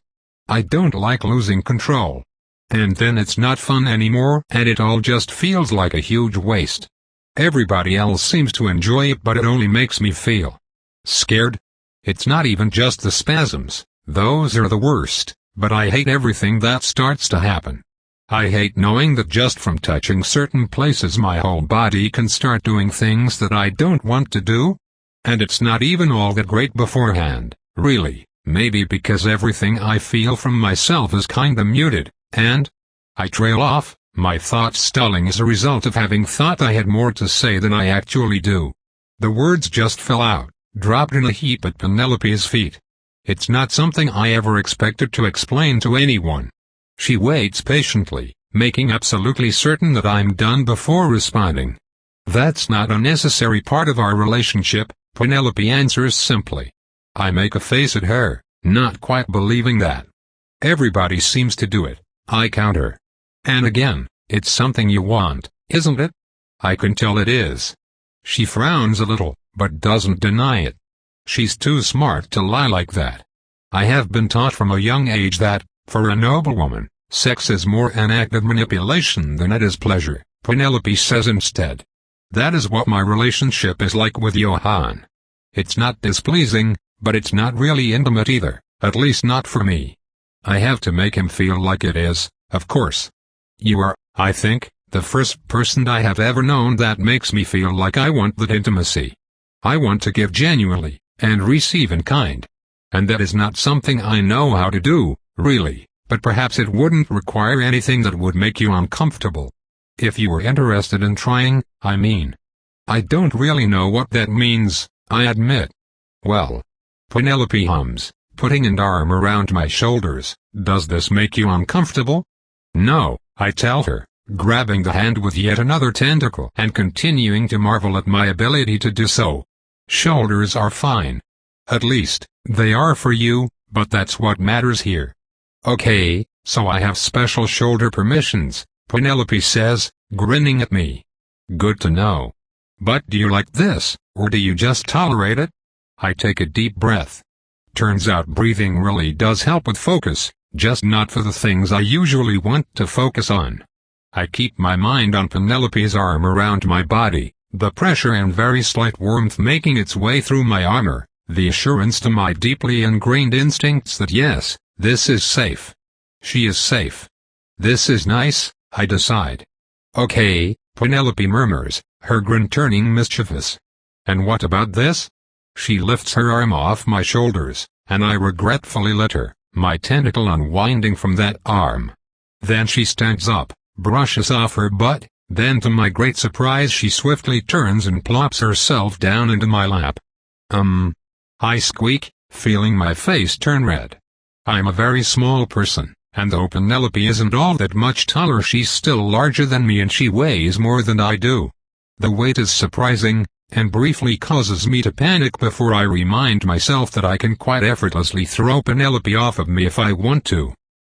I don't like losing control. And then it's not fun anymore, and it all just feels like a huge waste. Everybody else seems to enjoy it, but it only makes me feel scared. It's not even just the spasms, those are the worst, but I hate everything that starts to happen. I hate knowing that just from touching certain places my whole body can start doing things that I don't want to do. And it's not even all that great beforehand, really, maybe because everything I feel from myself is kinda muted, and I trail off, my thoughts stalling as a result of having thought I had more to say than I actually do. The words just fell out, dropped in a heap at Penelope's feet. It's not something I ever expected to explain to anyone. She waits patiently, making absolutely certain that I'm done before responding. That's not a necessary part of our relationship, Penelope answers simply. I make a face at her, not quite believing that. Everybody seems to do it, I counter. And again, it's something you want, isn't it? I can tell it is. She frowns a little, but doesn't deny it. She's too smart to lie like that. I have been taught from a young age that, for a noblewoman, sex is more an act of manipulation than it is pleasure, Penelope says instead. That is what my relationship is like with Johann. It's not displeasing, but it's not really intimate either, at least not for me. I have to make him feel like it is, of course. You are, I think, the first person I have ever known that makes me feel like I want that intimacy. I want to give genuinely, and receive in kind. And that is not something I know how to do, really, but perhaps it wouldn't require anything that would make you uncomfortable. If you were interested in trying, I mean. I don't really know what that means, I admit. Well. Penelope hums, putting an arm around my shoulders. Does this make you uncomfortable? No, I tell her, grabbing the hand with yet another tentacle and continuing to marvel at my ability to do so. Shoulders are fine. At least, they are for you, but that's what matters here. Okay, so I have special shoulder permissions, Penelope says, grinning at me. Good to know. But do you like this, or do you just tolerate it? I take a deep breath. Turns out breathing really does help with focus, just not for the things I usually want to focus on. I keep my mind on Penelope's arm around my body, the pressure and very slight warmth making its way through my armor, the assurance to my deeply ingrained instincts that yes, this is safe. She is safe. This is nice, I decide. Okay, Penelope murmurs, her grin turning mischievous. And what about this? She lifts her arm off my shoulders, and I regretfully let her, my tentacle unwinding from that arm. Then she stands up, brushes off her butt, then to my great surprise she swiftly turns and plops herself down into my lap. I squeak, feeling my face turn red. I'm a very small person, and though Penelope isn't all that much taller, she's still larger than me and she weighs more than I do. The weight is surprising, and briefly causes me to panic before I remind myself that I can quite effortlessly throw Penelope off of me if I want to.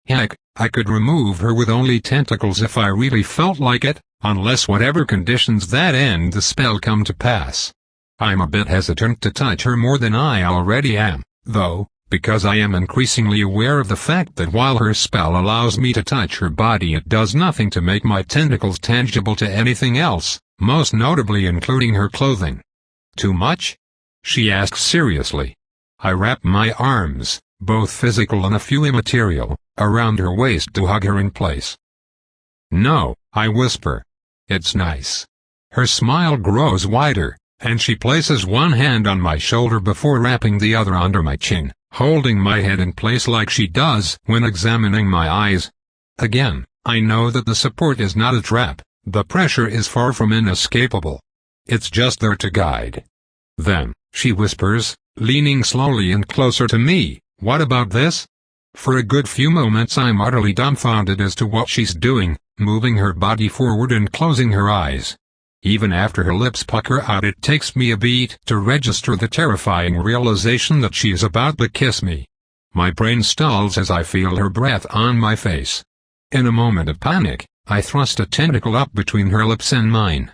Heck, I could remove her with only tentacles if I really felt like it, unless whatever conditions that end the spell come to pass. I'm a bit hesitant to touch her more than I already am, though, because I am increasingly aware of the fact that while her spell allows me to touch her body, it does nothing to make my tentacles tangible to anything else, most notably including her clothing. Too much? She asks seriously. I wrap my arms, both physical and a few immaterial, around her waist to hug her in place. No, I whisper. It's nice. Her smile grows wider, and she places one hand on my shoulder before wrapping the other under my chin, holding my head in place like she does when examining my eyes. Again, I know that the support is not a trap, the pressure is far from inescapable. It's just there to guide. Then, she whispers, leaning slowly and closer to me, what about this? For a good few moments I'm utterly dumbfounded as to what she's doing, moving her body forward and closing her eyes. Even after her lips pucker out, it takes me a beat to register the terrifying realization that she is about to kiss me. My brain stalls as I feel her breath on my face. In a moment of panic, I thrust a tentacle up between her lips and mine.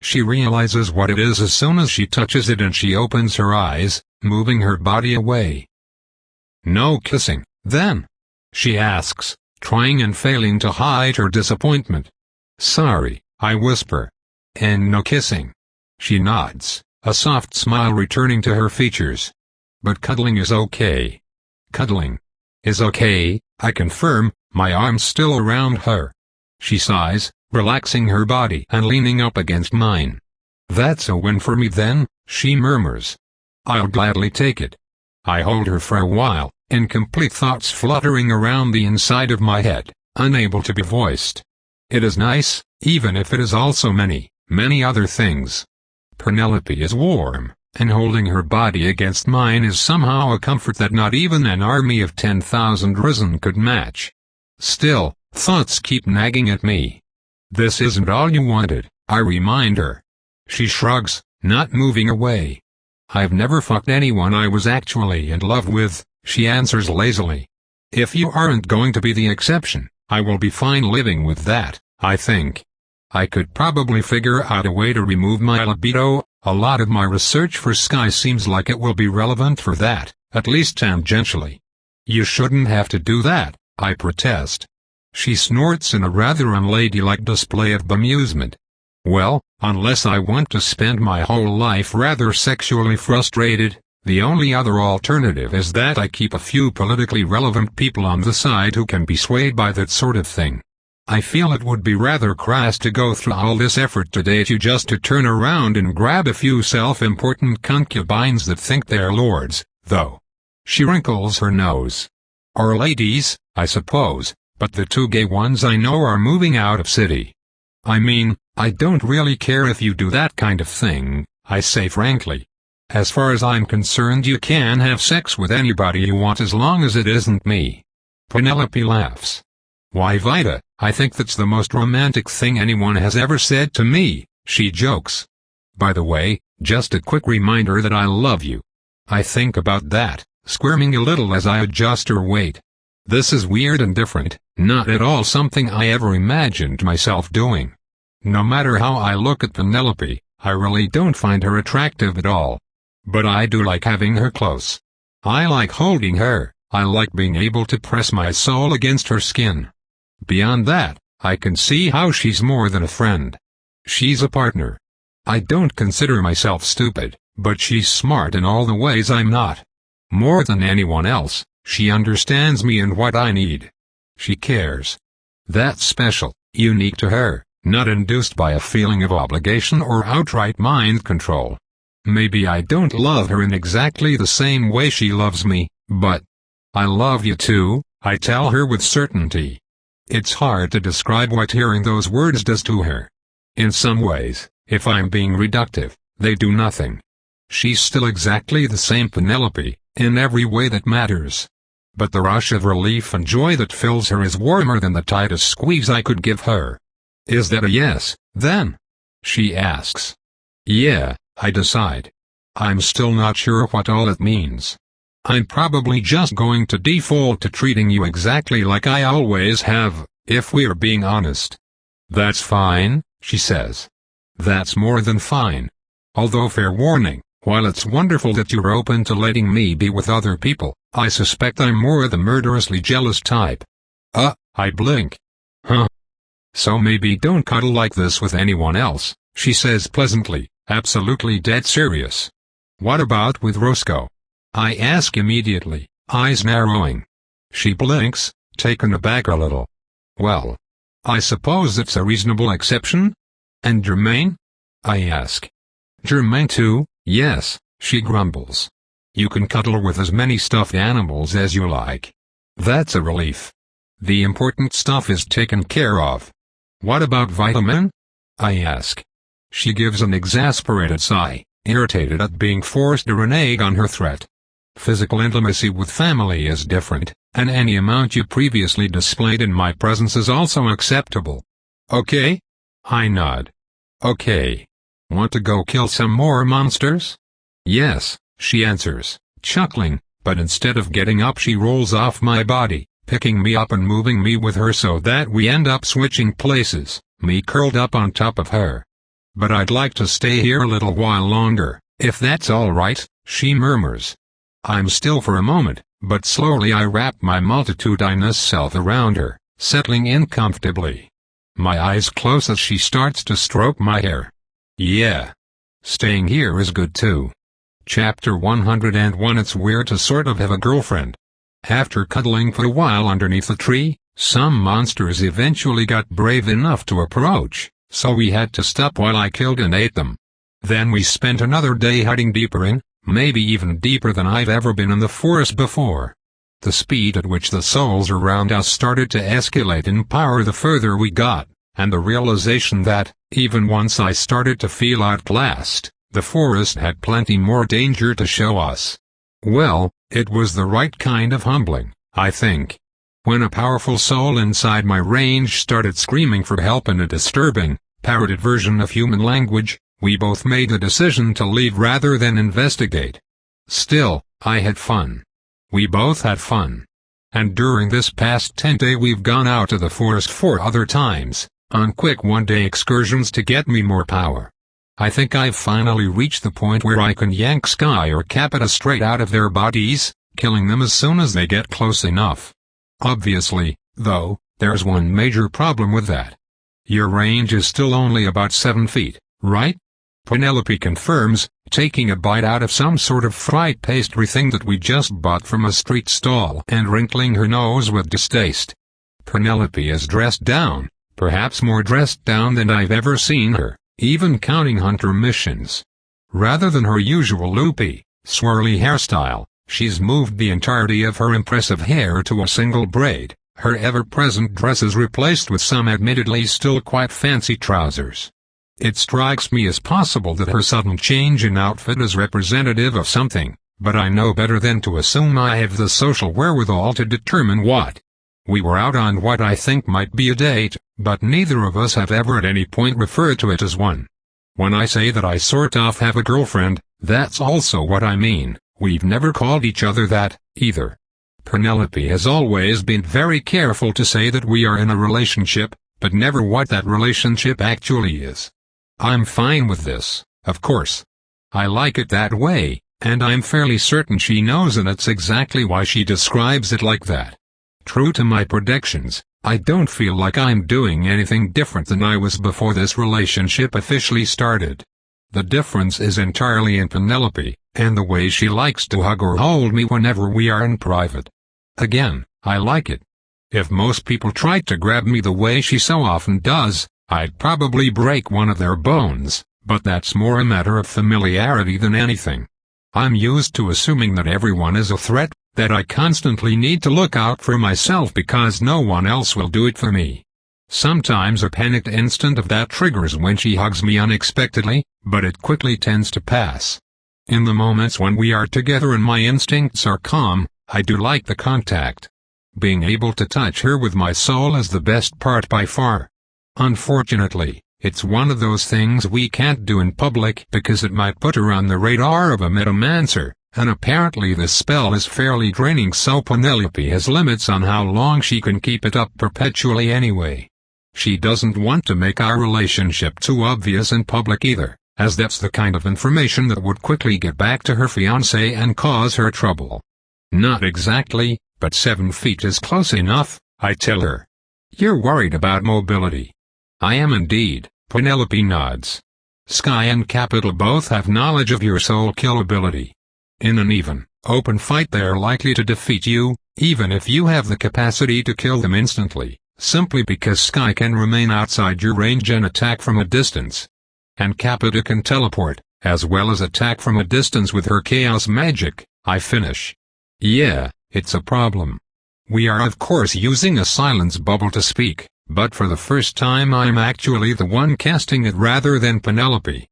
She realizes what it is as soon as she touches it and she opens her eyes, moving her body away. No kissing, then? She asks, trying and failing to hide her disappointment. Sorry, I whisper. And no kissing. She nods, a soft smile returning to her features. But cuddling is okay. Cuddling. is okay, I confirm, my arms still around her. She sighs, relaxing her body and leaning up against mine. That's a win for me then, she murmurs. I'll gladly take it. I hold her for a while, incomplete thoughts fluttering around the inside of my head, unable to be voiced. It is nice, even if it is also many, many other things. Penelope is warm, and holding her body against mine is somehow a comfort that not even an army of 10,000 risen could match. Still, thoughts keep nagging at me. This isn't all you wanted, I remind her. She shrugs, not moving away. I've never fucked anyone I was actually in love with, she answers lazily. If you aren't going to be the exception, I will be fine living with that, I think. I could probably figure out a way to remove my libido. A lot of my research for Sky seems like it will be relevant for that, at least tangentially. You shouldn't have to do that, I protest. She snorts in a rather unladylike display of bemusement. Well, unless I want to spend my whole life rather sexually frustrated, the only other alternative is that I keep a few politically relevant people on the side who can be swayed by that sort of thing. I feel it would be rather crass to go through all this effort to date you just to turn around and grab a few self-important concubines that think they're lords, though. She wrinkles her nose. Or ladies, I suppose, but the two gay ones I know are moving out of city. I mean, I don't really care if you do that kind of thing, I say frankly. As far as I'm concerned, you can have sex with anybody you want as long as it isn't me. Penelope laughs. Why Vita, I think that's the most romantic thing anyone has ever said to me, she jokes. By the way, just a quick reminder that I love you. I think about that, squirming a little as I adjust her weight. This is weird and different, not at all something I ever imagined myself doing. No matter how I look at Penelope, I really don't find her attractive at all. But I do like having her close. I like holding her, I like being able to press my soul against her skin. Beyond that, I can see how she's more than a friend. She's a partner. I don't consider myself stupid, but she's smart in all the ways I'm not. More than anyone else, she understands me and what I need. She cares. That's special, unique to her, not induced by a feeling of obligation or outright mind control. Maybe I don't love her in exactly the same way she loves me, but I love you too, I tell her with certainty. It's hard to describe what hearing those words does to her. In some ways, if I'm being reductive, they do nothing. She's still exactly the same Penelope, in every way that matters. But the rush of relief and joy that fills her is warmer than the tightest squeeze I could give her. Is that a yes, then? She asks. Yeah, I decide. I'm still not sure what all it means. I'm probably just going to default to treating you exactly like I always have, if we're being honest. That's fine, she says. That's more than fine. Although fair warning, while it's wonderful that you're open to letting me be with other people, I suspect I'm more the murderously jealous type. I blink. Huh. So maybe don't cuddle like this with anyone else, she says pleasantly, absolutely dead serious. What about with Roscoe? I ask immediately, eyes narrowing. She blinks, taken aback a little. Well, I suppose it's a reasonable exception? And Germaine? I ask. Germaine too, yes, she grumbles. You can cuddle with as many stuffed animals as you like. That's a relief. The important stuff is taken care of. What about vitamin? I ask. She gives an exasperated sigh, irritated at being forced to renege on her threat. Physical intimacy with family is different, and any amount you previously displayed in my presence is also acceptable. Okay? I nod. Okay. Want to go kill some more monsters? Yes, she answers, chuckling, but instead of getting up she rolls off my body, picking me up and moving me with her so that we end up switching places, me curled up on top of her. But I'd like to stay here a little while longer, if that's all right, she murmurs. I'm still for a moment, but slowly I wrap my multitudinous self around her, settling in comfortably. My eyes close as she starts to stroke my hair. Yeah. Staying here is good too. Chapter 101. It's weird to sort of have a girlfriend. After cuddling for a while underneath the tree, some monsters eventually got brave enough to approach, so we had to stop while I killed and ate them. Then we spent another day hiding deeper in, maybe even deeper than I've ever been in the forest before. The speed at which the souls around us started to escalate in power the further we got, and the realization that, even once I started to feel outclassed, the forest had plenty more danger to show us. Well, it was the right kind of humbling, I think. When a powerful soul inside my range started screaming for help in a disturbing, parroted version of human language, we both made the decision to leave rather than investigate. Still, I had fun. We both had fun. And during this past 10-day we've gone out to the forest 4 other times, on quick one-day excursions to get me more power. I think I've finally reached the point where I can yank Sky or Capita straight out of their bodies, killing them as soon as they get close enough. Obviously, though, there's one major problem with that. Your range is still only about 7 feet, right? Penelope confirms, taking a bite out of some sort of fried pastry thing that we just bought from a street stall and wrinkling her nose with distaste. Penelope is dressed down, perhaps more dressed down than I've ever seen her, even counting hunter missions. Rather than her usual loopy, swirly hairstyle, she's moved the entirety of her impressive hair to a single braid. Her ever-present dress is replaced with some admittedly still quite fancy trousers. It strikes me as possible that her sudden change in outfit is representative of something, but I know better than to assume I have the social wherewithal to determine what. We were out on what I think might be a date, but neither of us have ever at any point referred to it as one. When I say that I sort of have a girlfriend, that's also what I mean. We've never called each other that, either. Penelope has always been very careful to say that we are in a relationship, but never what that relationship actually is. I'm fine with this, of course. I like it that way, and I'm fairly certain she knows, and it's exactly why she describes it like that. True to my predictions, I don't feel like I'm doing anything different than I was before this relationship officially started. The difference is entirely in Penelope, and the way she likes to hug or hold me whenever we are in private. Again, I like it. If most people tried to grab me the way she so often does, I'd probably break one of their bones, but that's more a matter of familiarity than anything. I'm used to assuming that everyone is a threat, that I constantly need to look out for myself because no one else will do it for me. Sometimes a panicked instant of that triggers when she hugs me unexpectedly, but it quickly tends to pass. In the moments when we are together and my instincts are calm, I do like the contact. Being able to touch her with my soul is the best part by far. Unfortunately, it's one of those things we can't do in public because it might put her on the radar of a metamancer, and apparently this spell is fairly draining, so Penelope has limits on how long she can keep it up perpetually anyway. She doesn't want to make our relationship too obvious in public either, as that's the kind of information that would quickly get back to her fiancé and cause her trouble. Not exactly, but 7 feet is close enough, I tell her. You're worried about mobility. I am indeed, Penelope nods. Sky and Capital both have knowledge of your soul kill ability. In an even, open fight they are likely to defeat you, even if you have the capacity to kill them instantly, simply because Sky can remain outside your range and attack from a distance. And Capita can teleport, as well as attack from a distance with her chaos magic, I finish. Yeah, it's a problem. We are of course using a silence bubble to speak, but for the first time I'm actually the one casting it rather than Penelope.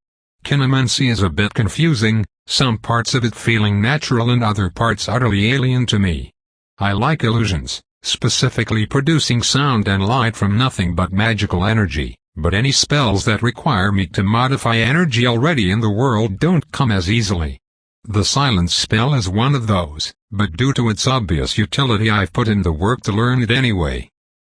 Kinemancy is a bit confusing, some parts of it feeling natural and other parts utterly alien to me. I like illusions, specifically producing sound and light from nothing but magical energy, but any spells that require me to modify energy already in the world don't come as easily. The silence spell is one of those, but due to its obvious utility I've put in the work to learn it anyway.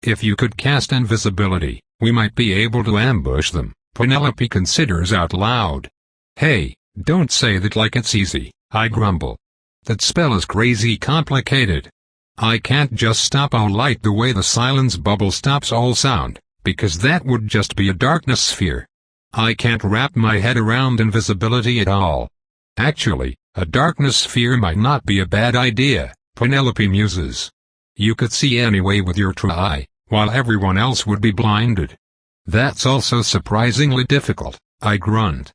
If you could cast invisibility, we might be able to ambush them, Penelope considers out loud. Hey, don't say that like it's easy, I grumble. That spell is crazy complicated. I can't just stop all light the way the silence bubble stops all sound, because that would just be a darkness sphere. I can't wrap my head around invisibility at all. Actually, a darkness sphere might not be a bad idea, Penelope muses. You could see anyway with your true eye, while everyone else would be blinded. That's also surprisingly difficult, I grunt.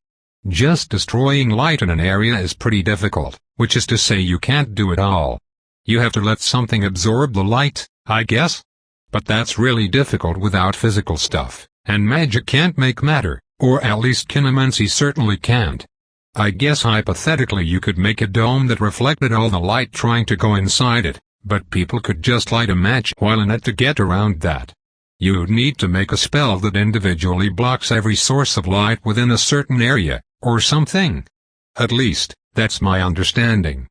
Just destroying light in an area is pretty difficult, which is to say you can't do it all. You have to let something absorb the light, I guess? But that's really difficult without physical stuff, and magic can't make matter, or at least kinemancey certainly can't. I guess hypothetically you could make a dome that reflected all the light trying to go inside it, but people could just light a match while in it to get around that. You'd need to make a spell that individually blocks every source of light within a certain area, or something. At least, that's my understanding.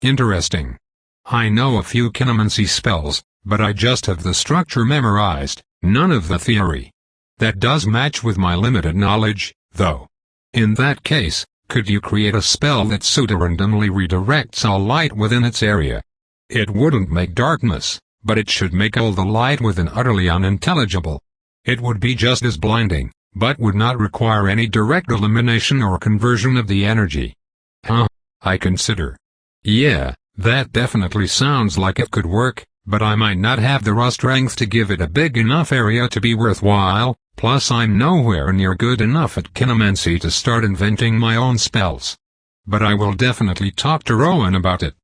Interesting. I know a few kinemancey spells, but I just have the structure memorized, none of the theory. That does match with my limited knowledge, though. In that case, could you create a spell that pseudo-randomly redirects all light within its area? It wouldn't make darkness, but it should make all the light within utterly unintelligible. It would be just as blinding, but would not require any direct elimination or conversion of the energy. Huh, I consider. Yeah, that definitely sounds like it could work, but I might not have the raw strength to give it a big enough area to be worthwhile, plus I'm nowhere near good enough at kinemancey to start inventing my own spells. But I will definitely talk to Rowan about it.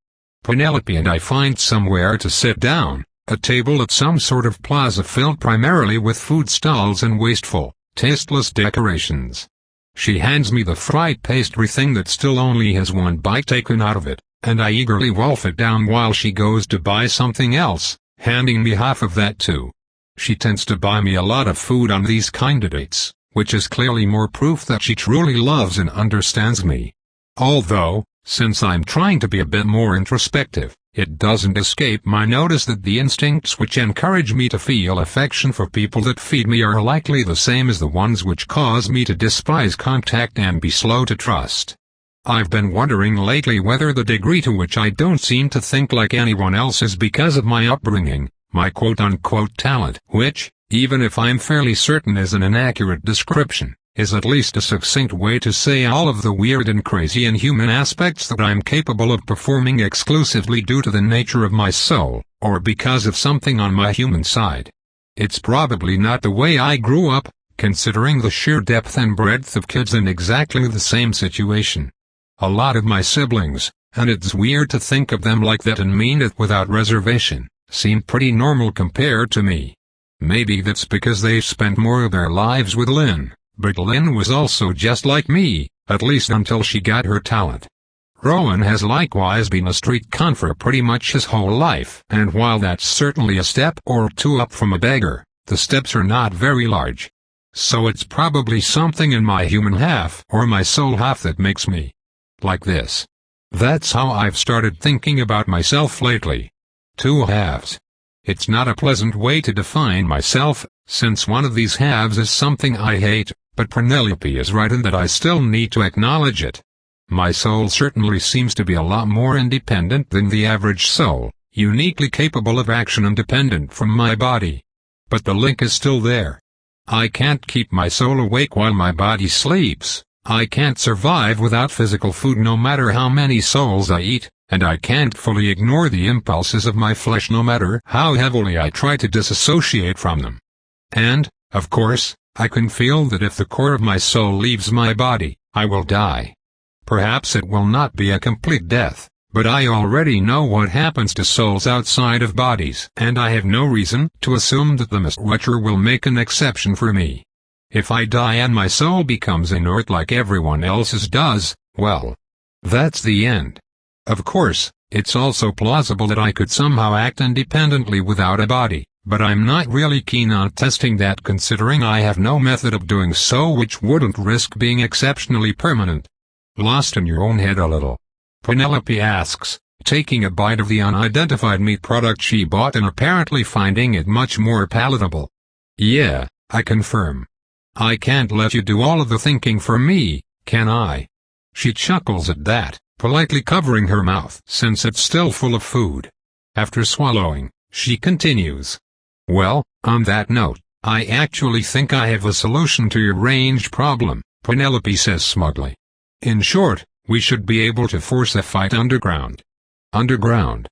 Penelope and I find somewhere to sit down, a table at some sort of plaza filled primarily with food stalls and wasteful, tasteless decorations. She hands me the fried pastry thing that still only has one bite taken out of it, and I eagerly wolf it down while she goes to buy something else, handing me half of that too. She tends to buy me a lot of food on these kinda dates, which is clearly more proof that she truly loves and understands me. Although, since I'm trying to be a bit more introspective, it doesn't escape my notice that the instincts which encourage me to feel affection for people that feed me are likely the same as the ones which cause me to despise contact and be slow to trust. I've been wondering lately whether the degree to which I don't seem to think like anyone else is because of my upbringing, my quote-unquote talent, which, even if I'm fairly certain is an inaccurate description, is at least a succinct way to say all of the weird and crazy and human aspects that I'm capable of performing exclusively due to the nature of my soul, or because of something on my human side. It's probably not the way I grew up, considering the sheer depth and breadth of kids in exactly the same situation. A lot of my siblings, and it's weird to think of them like that and mean it without reservation, seem pretty normal compared to me. Maybe that's because they've spent more of their lives with Lynn. But Lynn was also just like me, at least until she got her talent. Rowan has likewise been a street con for pretty much his whole life, and while that's certainly a step or two up from a beggar, the steps are not very large. So it's probably something in my human half or my soul half that makes me like this. That's how I've started thinking about myself lately. Two halves. It's not a pleasant way to define myself, since one of these halves is something I hate. But Penelope is right in that I still need to acknowledge it. My soul certainly seems to be a lot more independent than the average soul, uniquely capable of action independent from my body. But the link is still there. I can't keep my soul awake while my body sleeps, I can't survive without physical food no matter how many souls I eat, and I can't fully ignore the impulses of my flesh no matter how heavily I try to disassociate from them. And, of course, I can feel that if the core of my soul leaves my body, I will die. Perhaps it will not be a complete death, but I already know what happens to souls outside of bodies, and I have no reason to assume that the Mist Watcher will make an exception for me. If I die and my soul becomes inert like everyone else's does, well, that's the end. Of course, it's also plausible that I could somehow act independently without a body. But I'm not really keen on testing that considering I have no method of doing so which wouldn't risk being exceptionally permanent. Lost in your own head a little? Penelope asks, taking a bite of the unidentified meat product she bought and apparently finding it much more palatable. Yeah, I confirm. I can't let you do all of the thinking for me, can I? She chuckles at that, politely covering her mouth since it's still full of food. After swallowing, she continues. Well, on that note, I actually think I have a solution to your range problem, Penelope says smugly. In short, we should be able to force a fight underground. Underground?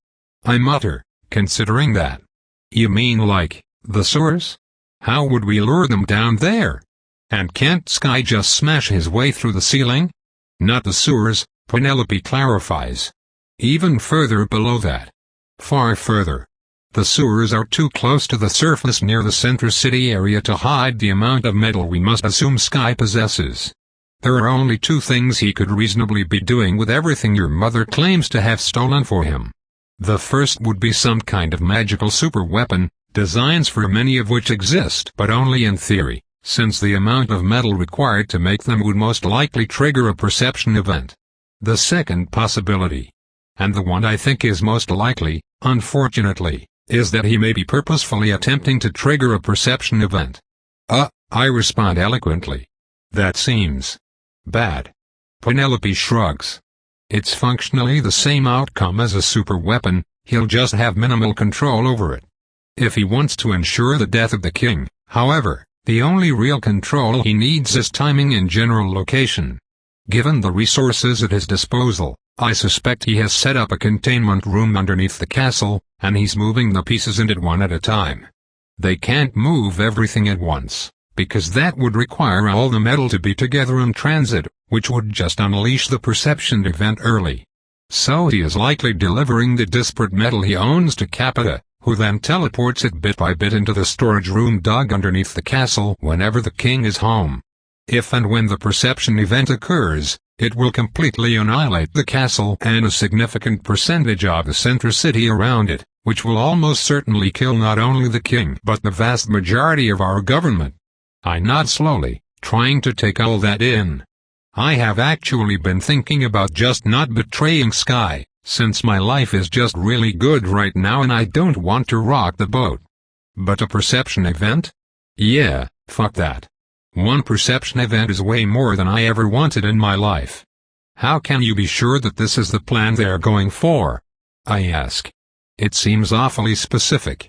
I mutter, considering that. You mean like, the sewers? How would we lure them down there? And can't Sky just smash his way through the ceiling? Not the sewers, Penelope clarifies. Even further below that. Far further. The sewers are too close to the surface near the center city area to hide the amount of metal we must assume Sky possesses. There are only two things he could reasonably be doing with everything your mother claims to have stolen for him. The first would be some kind of magical super weapon, designs for many of which exist but only in theory, since the amount of metal required to make them would most likely trigger a perception event. The second possibility, and the one I think is most likely, unfortunately, is that he may be purposefully attempting to trigger a perception event. I respond eloquently. That seems bad. Penelope shrugs. It's functionally the same outcome as a super weapon, he'll just have minimal control over it. If he wants to ensure the death of the king, however, the only real control he needs is timing and general location. Given the resources at his disposal, I suspect he has set up a containment room underneath the castle, and he's moving the pieces in it one at a time. They can't move everything at once, because that would require all the metal to be together in transit, which would just unleash the perception event early. So he is likely delivering the disparate metal he owns to Capita, who then teleports it bit by bit into the storage room dug underneath the castle whenever the king is home. If and when the perception event occurs, it will completely annihilate the castle and a significant percentage of the center city around it, which will almost certainly kill not only the king but the vast majority of our government. I nod slowly, trying to take all that in. I have actually been thinking about just not betraying Sky, since my life is just really good right now and I don't want to rock the boat. But a perception event? Yeah, fuck that. One perception event is way more than I ever wanted in my life. How can you be sure that this is the plan they're going for? I ask. It seems awfully specific.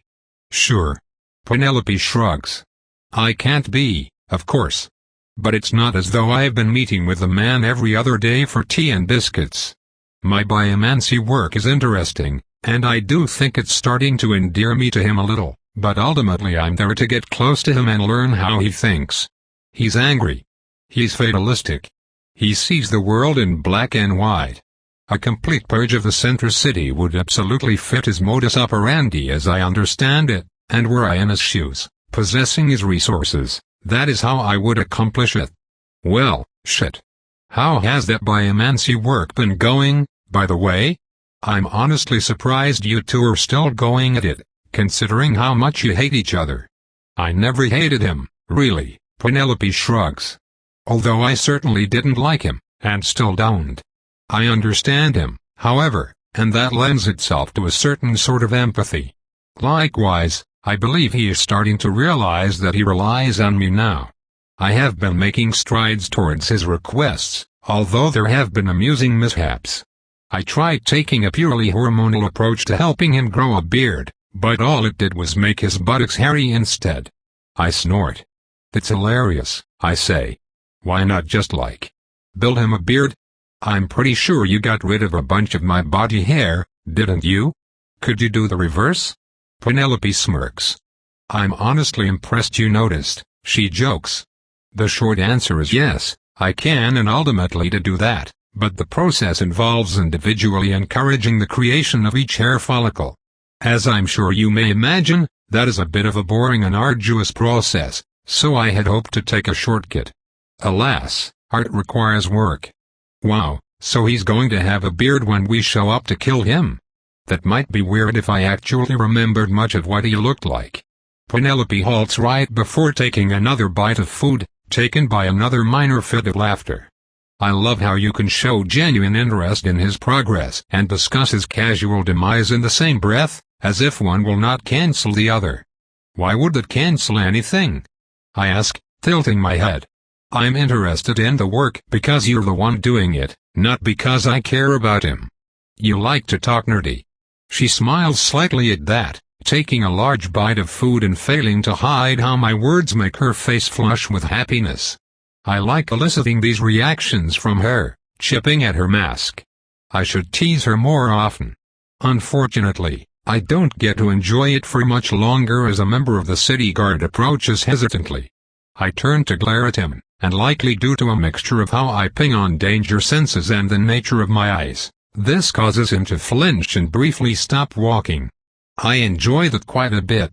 Sure. Penelope shrugs. I can't be, of course. But it's not as though I've been meeting with the man every other day for tea and biscuits. My biomancy work is interesting, and I do think it's starting to endear me to him a little, but ultimately I'm there to get close to him and learn how he thinks. He's angry. He's fatalistic. He sees the world in black and white. A complete purge of the center city would absolutely fit his modus operandi as I understand it, and were I in his shoes, possessing his resources, that is how I would accomplish it. Well, shit. How has that biomancy work been going, by the way? I'm honestly surprised you two are still going at it, considering how much you hate each other. I never hated him, really. Penelope shrugs. Although I certainly didn't like him, and still don't. I understand him, however, and that lends itself to a certain sort of empathy. Likewise, I believe he is starting to realize that he relies on me now. I have been making strides towards his requests, although there have been amusing mishaps. I tried taking a purely hormonal approach to helping him grow a beard, but all it did was make his buttocks hairy instead. I snort. It's hilarious, I say. Why not just build him a beard? I'm pretty sure you got rid of a bunch of my body hair, didn't you? Could you do the reverse? Penelope smirks. I'm honestly impressed you noticed, she jokes. The short answer is yes, I can, and ultimately to do that, but the process involves individually encouraging the creation of each hair follicle. As I'm sure you may imagine, that is a bit of a boring and arduous process. So I had hoped to take a shortcut. Alas, art requires work. Wow, so he's going to have a beard when we show up to kill him? That might be weird if I actually remembered much of what he looked like. Penelope halts right before taking another bite of food, taken by another minor fit of laughter. I love how you can show genuine interest in his progress and discuss his casual demise in the same breath, as if one will not cancel the other. Why would it cancel anything? I ask, tilting my head. I'm interested in the work because you're the one doing it, not because I care about him. You like to talk nerdy. She smiles slightly at that, taking a large bite of food and failing to hide how my words make her face flush with happiness. I like eliciting these reactions from her, chipping at her mask. I should tease her more often. Unfortunately, I don't get to enjoy it for much longer as a member of the city guard approaches hesitantly. I turn to glare at him, and likely due to a mixture of how I ping on danger senses and the nature of my eyes, this causes him to flinch and briefly stop walking. I enjoy that quite a bit.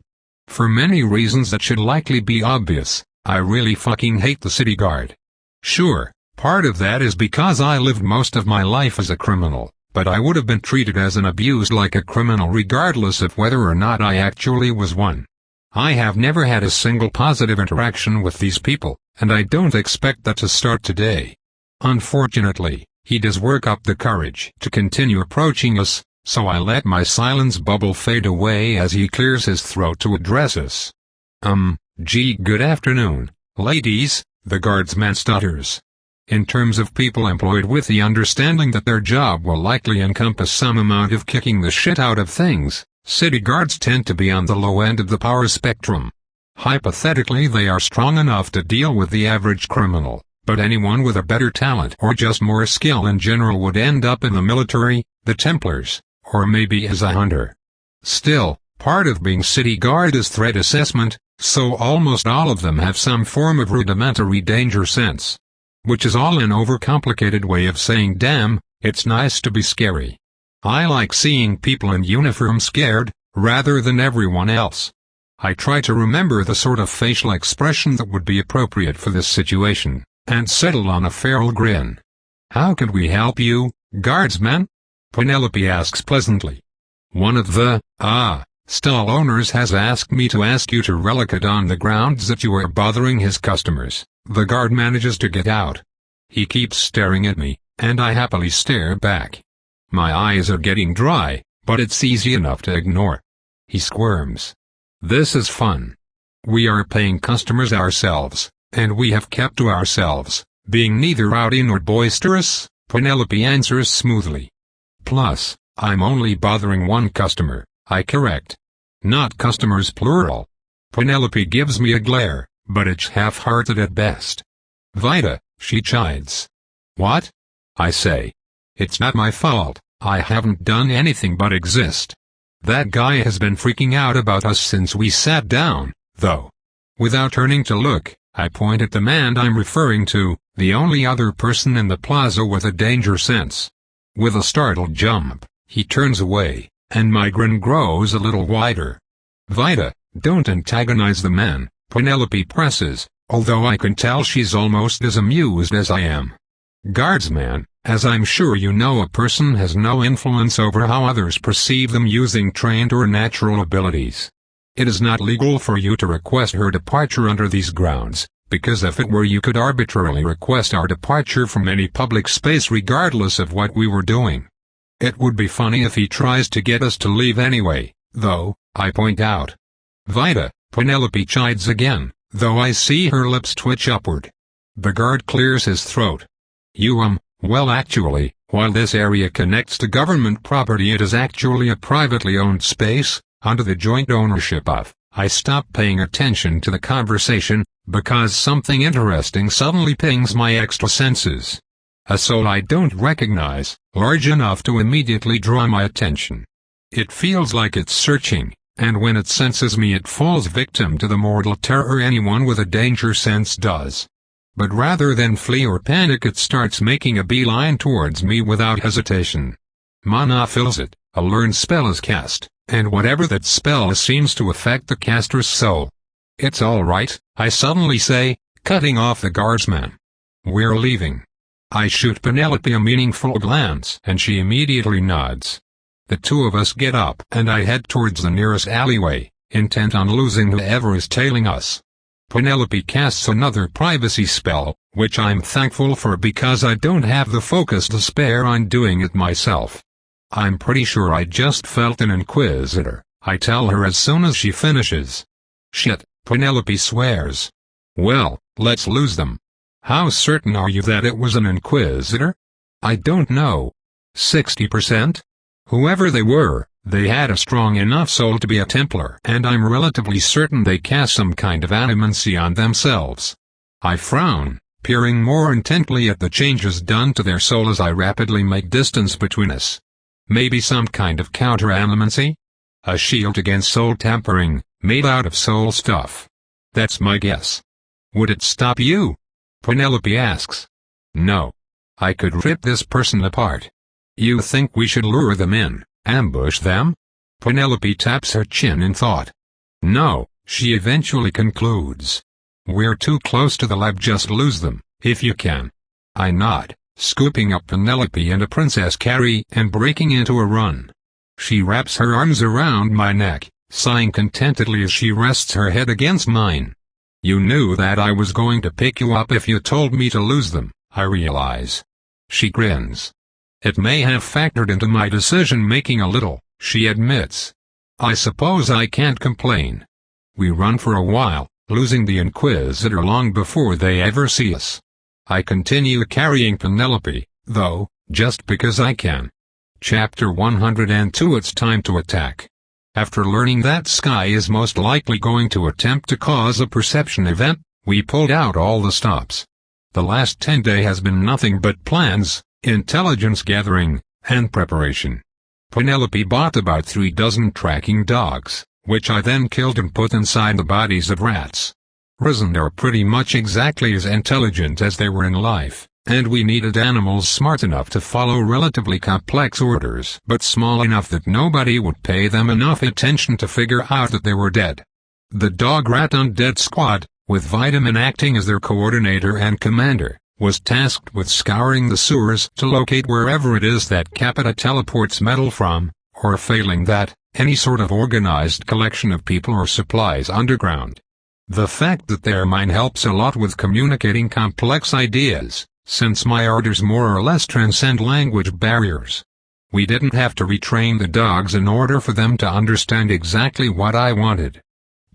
For many reasons that should likely be obvious, I really fucking hate the city guard. Sure, part of that is because I lived most of my life as a criminal, but I would have been treated as and abused like a criminal regardless of whether or not I actually was one. I have never had a single positive interaction with these people, and I don't expect that to start today. Unfortunately, he does work up the courage to continue approaching us, so I let my silence bubble fade away as he clears his throat to address us. Gee, good afternoon, ladies, the guardsman stutters. In terms of people employed with the understanding that their job will likely encompass some amount of kicking the shit out of things, city guards tend to be on the low end of the power spectrum. Hypothetically, they are strong enough to deal with the average criminal, but anyone with a better talent or just more skill in general would end up in the military, the Templars, or maybe as a hunter. Still, part of being city guard is threat assessment, so almost all of them have some form of rudimentary danger sense. Which is all an overcomplicated way of saying damn, it's nice to be scary. I like seeing people in uniform scared, rather than everyone else. I try to remember the sort of facial expression that would be appropriate for this situation, and settle on a feral grin. How can we help you, guardsman? Penelope asks pleasantly. One of the, stall owners has asked me to ask you to relic it on the grounds that you are bothering his customers. The guard manages to get out. He keeps staring at me, and I happily stare back. My eyes are getting dry, but it's easy enough to ignore. He squirms. This is fun. We are paying customers ourselves, and we have kept to ourselves, being neither rowdy nor boisterous, Penelope answers smoothly. Plus, I'm only bothering one customer, I correct. Not customers plural. Penelope gives me a glare, but it's half-hearted at best. Vida, she chides. What? I say. It's not my fault, I haven't done anything but exist. That guy has been freaking out about us since we sat down, though. Without turning to look, I point at the man I'm referring to, the only other person in the plaza with a danger sense. With a startled jump, he turns away, and my grin grows a little wider. Vida, don't antagonize the man, Penelope presses, although I can tell she's almost as amused as I am. Guardsman, as I'm sure you know, a person has no influence over how others perceive them using trained or natural abilities. It is not legal for you to request her departure under these grounds, because if it were you could arbitrarily request our departure from any public space regardless of what we were doing. It would be funny if he tries to get us to leave anyway, though, I point out. Vida, Penelope chides again, though I see her lips twitch upward. The guard clears his throat. Well actually, while this area connects to government property, it is actually a privately owned space, under the joint ownership of. I stop paying attention to the conversation, because something interesting suddenly pings my extra senses. A soul I don't recognize, large enough to immediately draw my attention. It feels like it's searching, and when it senses me it falls victim to the mortal terror anyone with a danger sense does. But rather than flee or panic, it starts making a beeline towards me without hesitation. Mana fills it, a learned spell is cast, and whatever that spell is seems to affect the caster's soul. It's alright, I suddenly say, cutting off the guardsman. We're leaving. I shoot Penelope a meaningful glance and she immediately nods. The two of us get up and I head towards the nearest alleyway, intent on losing whoever is tailing us. Penelope casts another privacy spell, which I'm thankful for because I don't have the focus to spare on doing it myself. I'm pretty sure I just felt an inquisitor, I tell her as soon as she finishes. Shit, Penelope swears. Well, let's lose them. How certain are you that it was an inquisitor? I don't know. 60%? Whoever they were, they had a strong enough soul to be a Templar, and I'm relatively certain they cast some kind of animancy on themselves. I frown, peering more intently at the changes done to their soul as I rapidly make distance between us. Maybe some kind of counter-animancy? A shield against soul tampering, made out of soul stuff. That's my guess. Would it stop you? Penelope asks. No. I could rip this person apart. You think we should lure them in, ambush them? Penelope taps her chin in thought. No, she eventually concludes. We're too close to the lab, just lose them, if you can. I nod, scooping up Penelope and a Princess Carrie and breaking into a run. She wraps her arms around my neck, sighing contentedly as she rests her head against mine. You knew that I was going to pick you up if you told me to lose them, I realize. She grins. It may have factored into my decision-making a little, she admits. I suppose I can't complain. We run for a while, losing the Inquisitor long before they ever see us. I continue carrying Penelope, though, just because I can. Chapter 102. It's time to attack. After learning that Sky is most likely going to attempt to cause a perception event, we pulled out all the stops. The last 10 days has been nothing but plans, intelligence gathering, and preparation. Penelope bought about 3 dozen tracking dogs, which I then killed and put inside the bodies of rats. Risen are pretty much exactly as intelligent as they were in life, and we needed animals smart enough to follow relatively complex orders but small enough that nobody would pay them enough attention to figure out that they were dead. The Dog-Rat Undead Squad, with Vitamin acting as their coordinator and commander, was tasked with scouring the sewers to locate wherever it is that Capita teleports metal from, or failing that, any sort of organized collection of people or supplies underground. The fact that they're mine helps a lot with communicating complex ideas, since my orders more or less transcend language barriers. We didn't have to retrain the dogs in order for them to understand exactly what I wanted.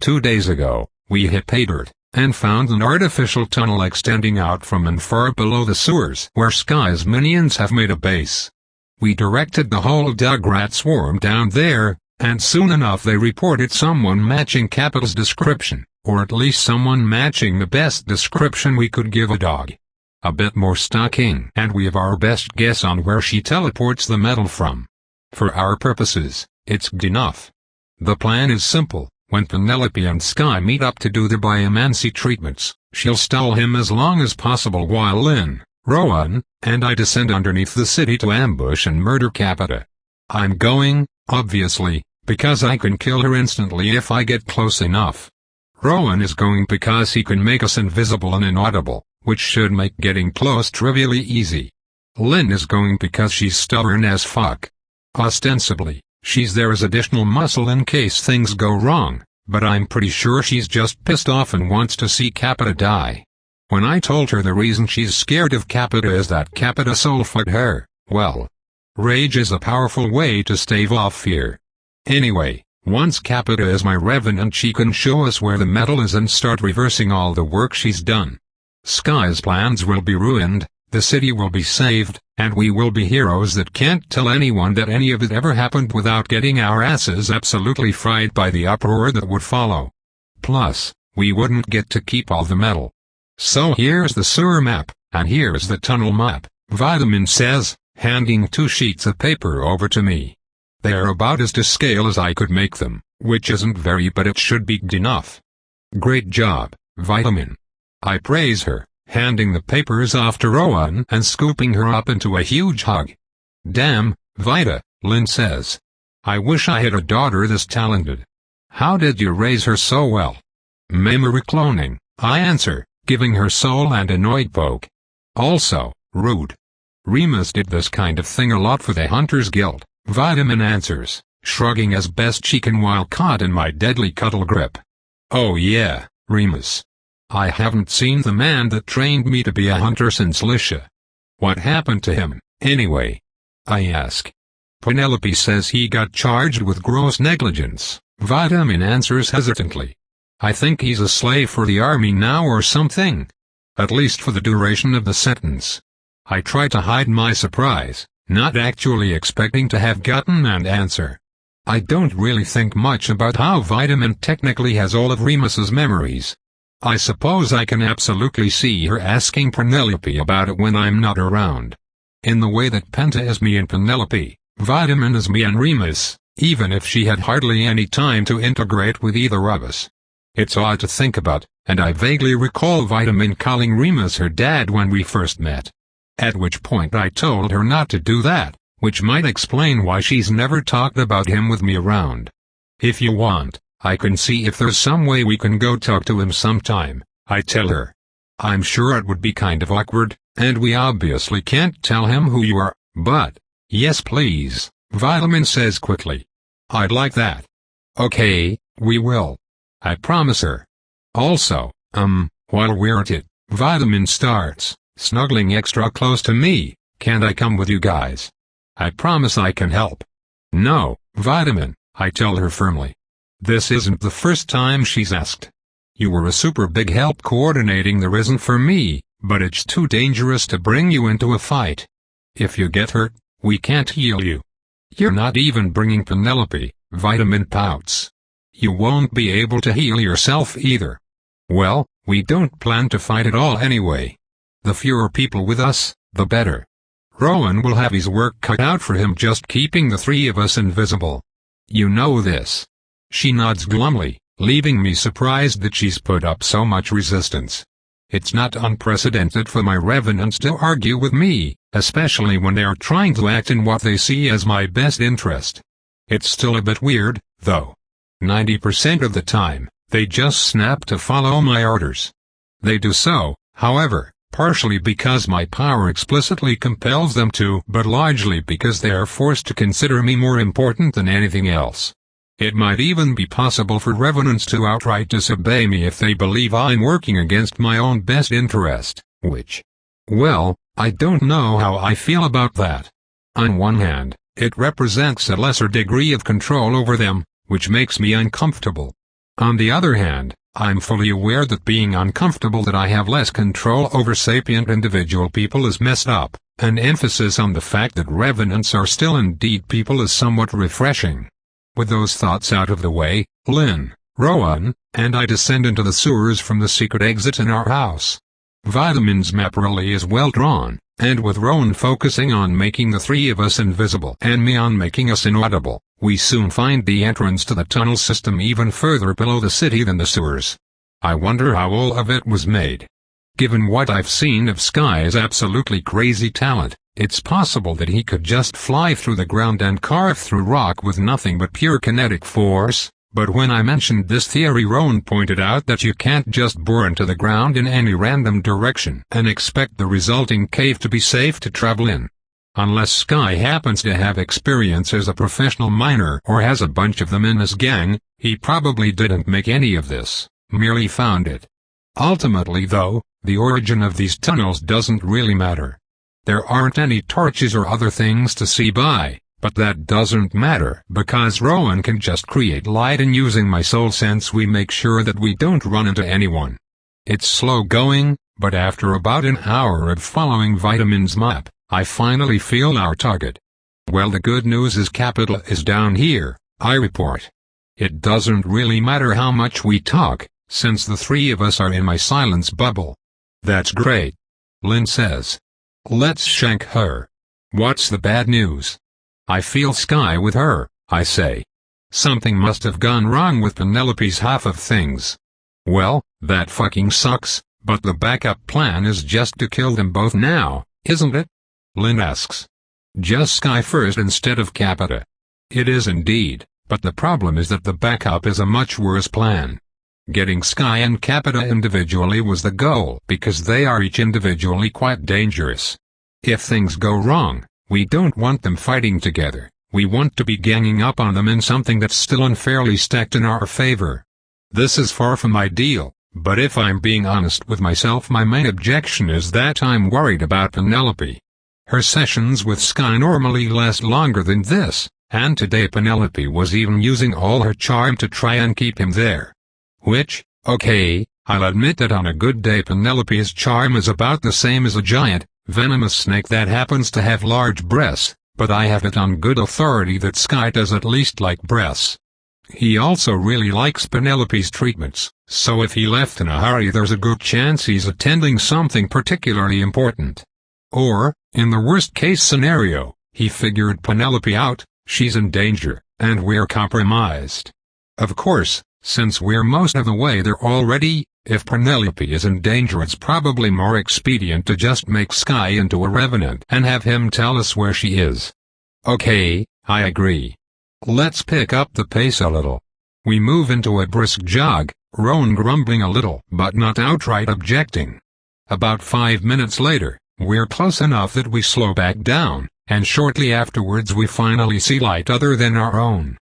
2 days ago, we hit pay dirt, and found an artificial tunnel extending out from and far below the sewers where Sky's minions have made a base. We directed the whole Dog-Rat swarm down there, and soon enough they reported someone matching Capita's description, or at least someone matching the best description we could give a dog. A bit more stalking and we have our best guess on where she teleports the metal from. For our purposes, it's good enough. The plan is simple. When Penelope and Sky meet up to do their biomancy treatments, she'll stall him as long as possible while Lynn, Rowan, and I descend underneath the city to ambush and murder Capita. I'm going, obviously, because I can kill her instantly if I get close enough. Rowan is going because he can make us invisible and inaudible, which should make getting close trivially easy. Lynn is going because she's stubborn as fuck. Ostensibly, she's there as additional muscle in case things go wrong, but I'm pretty sure she's just pissed off and wants to see Capita die. When I told her the reason she's scared of Capita is that Capita soul-fucked her, well, rage is a powerful way to stave off fear. Anyway, once Capita is my revenant, she can show us where the metal is and start reversing all the work she's done. Sky's plans will be ruined, the city will be saved, and we will be heroes that can't tell anyone that any of it ever happened without getting our asses absolutely fried by the uproar that would follow. Plus, we wouldn't get to keep all the metal. So here's the sewer map, and here's the tunnel map, Vitamin says, handing 2 sheets of paper over to me. They're about as to scale as I could make them, which isn't very, but it should be good enough. Great job, Vitamin. I praise her, handing the papers off to Rowan and scooping her up into a huge hug. Damn, Vita, Lynn says. I wish I had a daughter this talented. How did you raise her so well? Memory cloning, I answer, giving her soul and annoyed poke. Also, rude. Remus did this kind of thing a lot for the Hunters Guild, Vitamin answers, shrugging as best she can while caught in my deadly cuddle grip. Oh yeah, Remus. I haven't seen the man that trained me to be a hunter since Lisha. What happened to him, anyway? I ask. Penelope says he got charged with gross negligence, Vitamin answers hesitantly. I think he's a slave for the army now or something. At least for the duration of the sentence. I try to hide my surprise, not actually expecting to have gotten an answer. I don't really think much about how Vitamin technically has all of Remus's memories. I suppose I can absolutely see her asking Penelope about it when I'm not around. In the way that Penta is me and Penelope, Vitamin is me and Remus, even if she had hardly any time to integrate with either of us. It's odd to think about, and I vaguely recall Vitamin calling Remus her dad when we first met. At which point I told her not to do that, which might explain why she's never talked about him with me around. If you want, I can see if there's some way we can go talk to him sometime, I tell her. I'm sure it would be kind of awkward, and we obviously can't tell him who you are, but, yes please, Vitamin says quickly. I'd like that. Okay, we will. I promise her. Also, while we're at it, Vitamin starts, snuggling extra close to me. Can't I come with you guys? I promise I can help. No, Vitamin, I tell her firmly. This isn't the first time she's asked. You were a super big help coordinating the risen for me, but it's too dangerous to bring you into a fight. If you get hurt, we can't heal you. You're not even bringing Penelope, Vitamin pouts. You won't be able to heal yourself either. Well, we don't plan to fight at all anyway. The fewer people with us, the better. Rowan will have his work cut out for him just keeping the three of us invisible. You know this. She nods glumly, leaving me surprised that she's put up so much resistance. It's not unprecedented for my revenants to argue with me, especially when they are trying to act in what they see as my best interest. It's still a bit weird, though. 90% of the time, they just snap to follow my orders. They do so, however, partially because my power explicitly compels them to, but largely because they are forced to consider me more important than anything else. It might even be possible for revenants to outright disobey me if they believe I'm working against my own best interest, which, well, I don't know how I feel about that. On one hand, it represents a lesser degree of control over them, which makes me uncomfortable. On the other hand, I'm fully aware that being uncomfortable that I have less control over sapient individual people is messed up. An emphasis on the fact that revenants are still indeed people is somewhat refreshing. With those thoughts out of the way, Lynn, Rowan, and I descend into the sewers from the secret exit in our house. Vitamin's map really is well drawn, and with Rowan focusing on making the three of us invisible and me on making us inaudible, we soon find the entrance to the tunnel system even further below the city than the sewers. I wonder how all of it was made. Given what I've seen of Sky's absolutely crazy talent, it's possible that he could just fly through the ground and carve through rock with nothing but pure kinetic force, but when I mentioned this theory, Rowan pointed out that you can't just bore into the ground in any random direction and expect the resulting cave to be safe to travel in. Unless Sky happens to have experience as a professional miner or has a bunch of them in his gang, he probably didn't make any of this, merely found it. Ultimately though, the origin of these tunnels doesn't really matter. There aren't any torches or other things to see by, but that doesn't matter because Rowan can just create light, and using my soul sense we make sure that we don't run into anyone. It's slow going, but after about an hour of following Vitamin's map, I finally feel our target. Well, the good news is capital is down here, I report. It doesn't really matter how much we talk, since the three of us are in my silence bubble. That's great. Lynn says. Let's shank her. What's the bad news? I feel Sky with her, I say. Something must have gone wrong with Penelope's half of things. Well, that fucking sucks, but the backup plan is just to kill them both now, isn't it? Lynn asks. Just Sky first instead of Capita. It is indeed, but the problem is that the backup is a much worse plan. Getting Sky and Capita individually was the goal because they are each individually quite dangerous. If things go wrong, we don't want them fighting together, we want to be ganging up on them in something that's still unfairly stacked in our favor. This is far from ideal, but if I'm being honest with myself, my main objection is that I'm worried about Penelope. Her sessions with Sky normally last longer than this, and today Penelope was even using all her charm to try and keep him there. Which, okay, I'll admit that on a good day Penelope's charm is about the same as a giant, venomous snake that happens to have large breasts, but I have it on good authority that Sky does at least like breasts. He also really likes Penelope's treatments, so if he left in a hurry there's a good chance he's attending something particularly important. Or, in the worst case scenario, He figured Penelope out, she's in danger, and we're compromised. Of course, since we're most of the way there already, if Penelope is in danger it's probably more expedient to just make Sky into a revenant and have him tell us where she is. Okay, I agree. Let's pick up the pace a little. We move into a brisk jog, Rowan grumbling a little but not outright objecting. About 5 minutes later, we're close enough that we slow back down, and shortly afterwards we finally see light other than our own.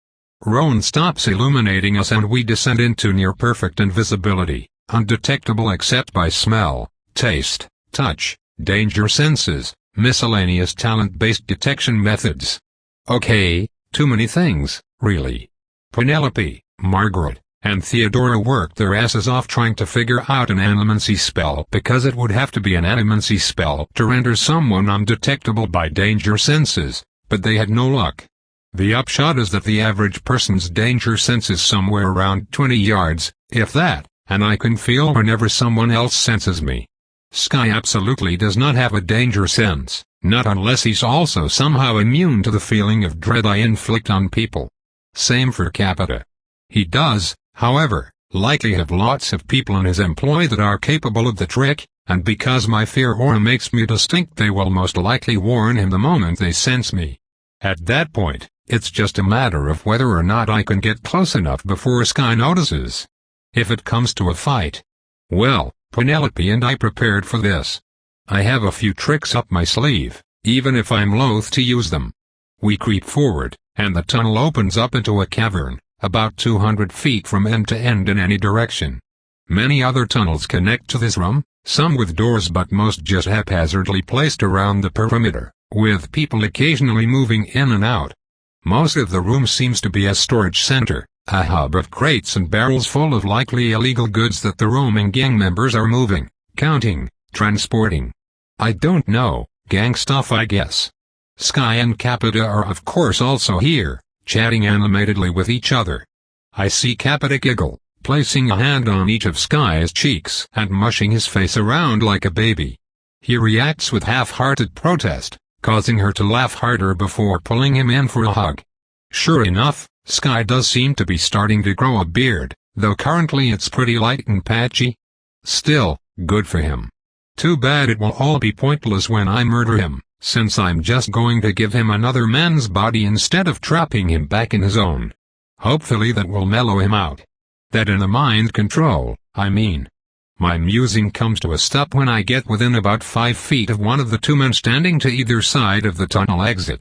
Rowan stops illuminating us and we descend into near-perfect invisibility, undetectable except by smell, taste, touch, danger senses, miscellaneous talent-based detection methods. Okay, too many things, really. Penelope, Margaret, and Theodora worked their asses off trying to figure out an animancy spell because it would have to be an animancy spell to render someone undetectable by danger senses, but they had no luck. The upshot is that the average person's danger sense is somewhere around 20 yards, if that, and I can feel whenever someone else senses me. Sky absolutely does not have a danger sense, not unless he's also somehow immune to the feeling of dread I inflict on people. Same for Capita. He does, however, likely have lots of people in his employ that are capable of the trick, and because my fear aura makes me distinct they will most likely warn him the moment they sense me. At that point, it's just a matter of whether or not I can get close enough before Sky notices. If it comes to a fight, well, Penelope and I prepared for this. I have a few tricks up my sleeve, even if I'm loath to use them. We creep forward, and the tunnel opens up into a cavern, about 200 feet from end to end in any direction. Many other tunnels connect to this room, some with doors but most just haphazardly placed around the perimeter, with people occasionally moving in and out. Most of the room seems to be a storage center, a hub of crates and barrels full of likely illegal goods that the roaming gang members are moving, counting, transporting. I don't know, gang stuff I guess. Sky and Capita are of course also here, chatting animatedly with each other. I see Capita giggle, placing a hand on each of Sky's cheeks and mushing his face around like a baby. He reacts with half-hearted protest, causing her to laugh harder before pulling him in for a hug. Sure enough, Sky does seem to be starting to grow a beard, though currently it's pretty light and patchy. Still, good for him. Too bad it will all be pointless when I murder him, since I'm just going to give him another man's body instead of trapping him back in his own. Hopefully that will mellow him out. That in the mind control, I mean. My musing comes to a stop when I get within about 5 feet of one of the two men standing to either side of the tunnel exit.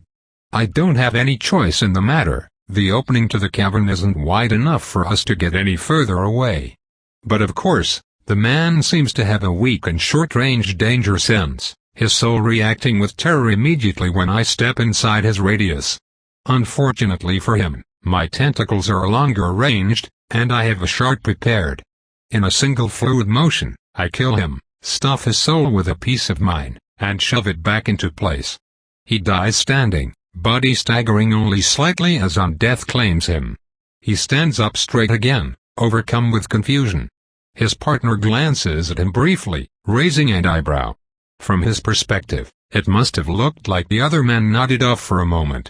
I don't have any choice in the matter, the opening to the cavern isn't wide enough for us to get any further away. But of course, the man seems to have a weak and short-range danger sense, his soul reacting with terror immediately when I step inside his radius. Unfortunately for him, my tentacles are longer ranged, and I have a shard prepared. In a single fluid motion, I kill him, stuff his soul with a piece of mine, and shove it back into place. He dies standing, body staggering only slightly as undeath claims him. He stands up straight again, overcome with confusion. His partner glances at him briefly, raising an eyebrow. From his perspective, it must have looked like the other man nodded off for a moment.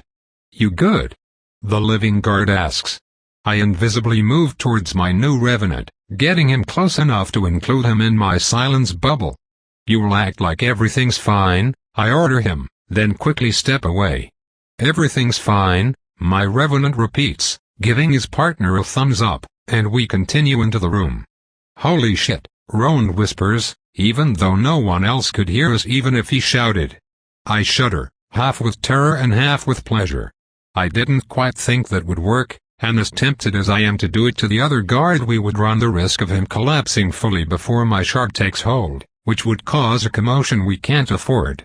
"You good?" the living guard asks. I invisibly move towards my new revenant, getting him close enough to include him in my silence bubble. "You'll act like everything's fine," I order him, then quickly step away. "Everything's fine," my revenant repeats, giving his partner a thumbs up, and we continue into the room. "Holy shit," Rowan whispers, even though no one else could hear us even if he shouted. I shudder, half with terror and half with pleasure. I didn't quite think that would work, and as tempted as I am to do it to the other guard we would run the risk of him collapsing fully before my shard takes hold, which would cause a commotion we can't afford.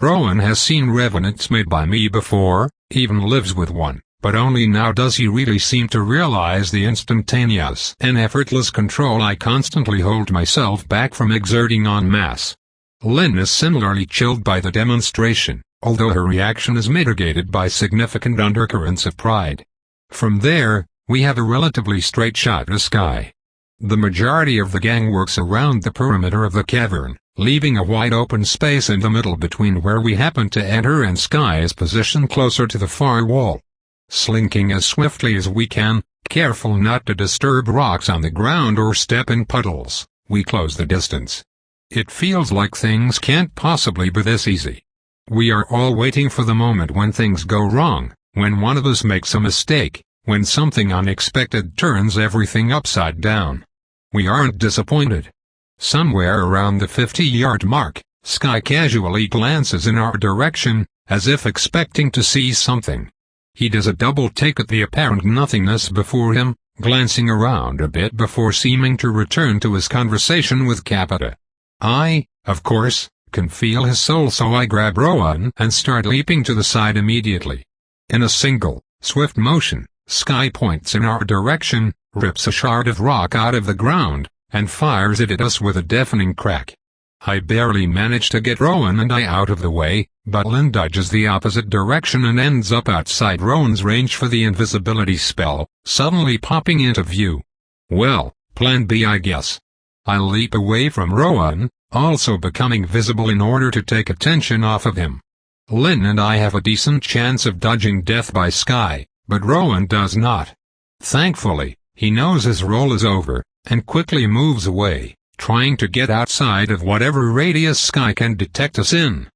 Rowan has seen revenants made by me before, even lives with one, but only now does he really seem to realize the instantaneous and effortless control I constantly hold myself back from exerting en masse. Lynn is similarly chilled by the demonstration, although her reaction is mitigated by significant undercurrents of pride. From there, we have a relatively straight shot to Sky. The majority of the gang works around the perimeter of the cavern, leaving a wide open space in the middle between where we happened to enter and Sky's position closer to the far wall. Slinking as swiftly as we can, careful not to disturb rocks on the ground or step in puddles, we close the distance. It feels like things can't possibly be this easy. We are all waiting for the moment when things go wrong, when one of us makes a mistake, when something unexpected turns everything upside down. We aren't disappointed. Somewhere around the 50-yard mark, Sky casually glances in our direction, as if expecting to see something. He does a double take at the apparent nothingness before him, glancing around a bit before seeming to return to his conversation with Capita. I, of course, can feel his soul, so I grab Rowan and start leaping to the side immediately. In a single, swift motion, Sky points in our direction, rips a shard of rock out of the ground, and fires it at us with a deafening crack. I barely manage to get Rowan and I out of the way, but Lynn dodges the opposite direction and ends up outside Rowan's range for the invisibility spell, suddenly popping into view. Well, plan B, I guess. I leap away from Rowan, also becoming visible in order to take attention off of him. Lynn and I have a decent chance of dodging death by Sky, but Rowan does not. Thankfully, he knows his role is over, and quickly moves away, trying to get outside of whatever radius Sky can detect us in.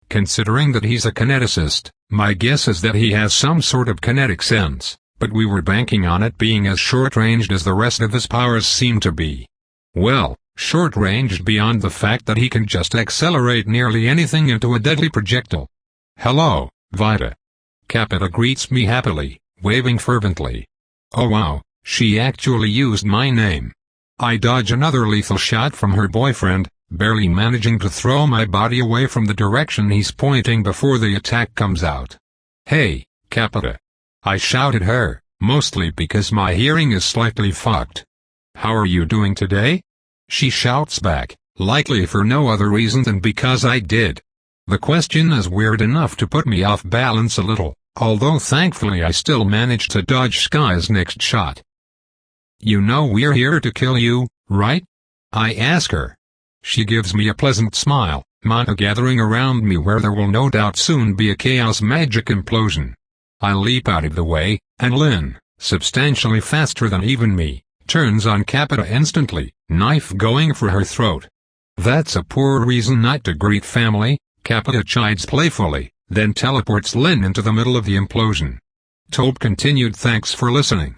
Considering that he's a kineticist, my guess is that he has some sort of kinetic sense, but we were banking on it being as short-ranged as the rest of his powers seem to be. Well, short-ranged beyond the fact that he can just accelerate nearly anything into a deadly projectile. Hello, Vita. Capita greets me happily, waving fervently. Oh wow, she actually used my name. I dodge another lethal shot from her boyfriend, barely managing to throw my body away from the direction he's pointing before the attack comes out. Hey, Capita. I shout at her, mostly because my hearing is slightly fucked. How are you doing today? She shouts back, likely for no other reason than because I did. The question is weird enough to put me off balance a little, although thankfully I still manage to dodge Sky's next shot. You know we're here to kill you, right? I ask her. She gives me a pleasant smile, mana gathering around me where there will no doubt soon be a chaos magic implosion. I leap out of the way, and Lynn, substantially faster than even me, turns on Capita instantly, knife going for her throat. That's a poor reason not to greet family, Capita chides playfully, then teleports Lynn into the middle of the implosion. Tope continued, thanks for listening.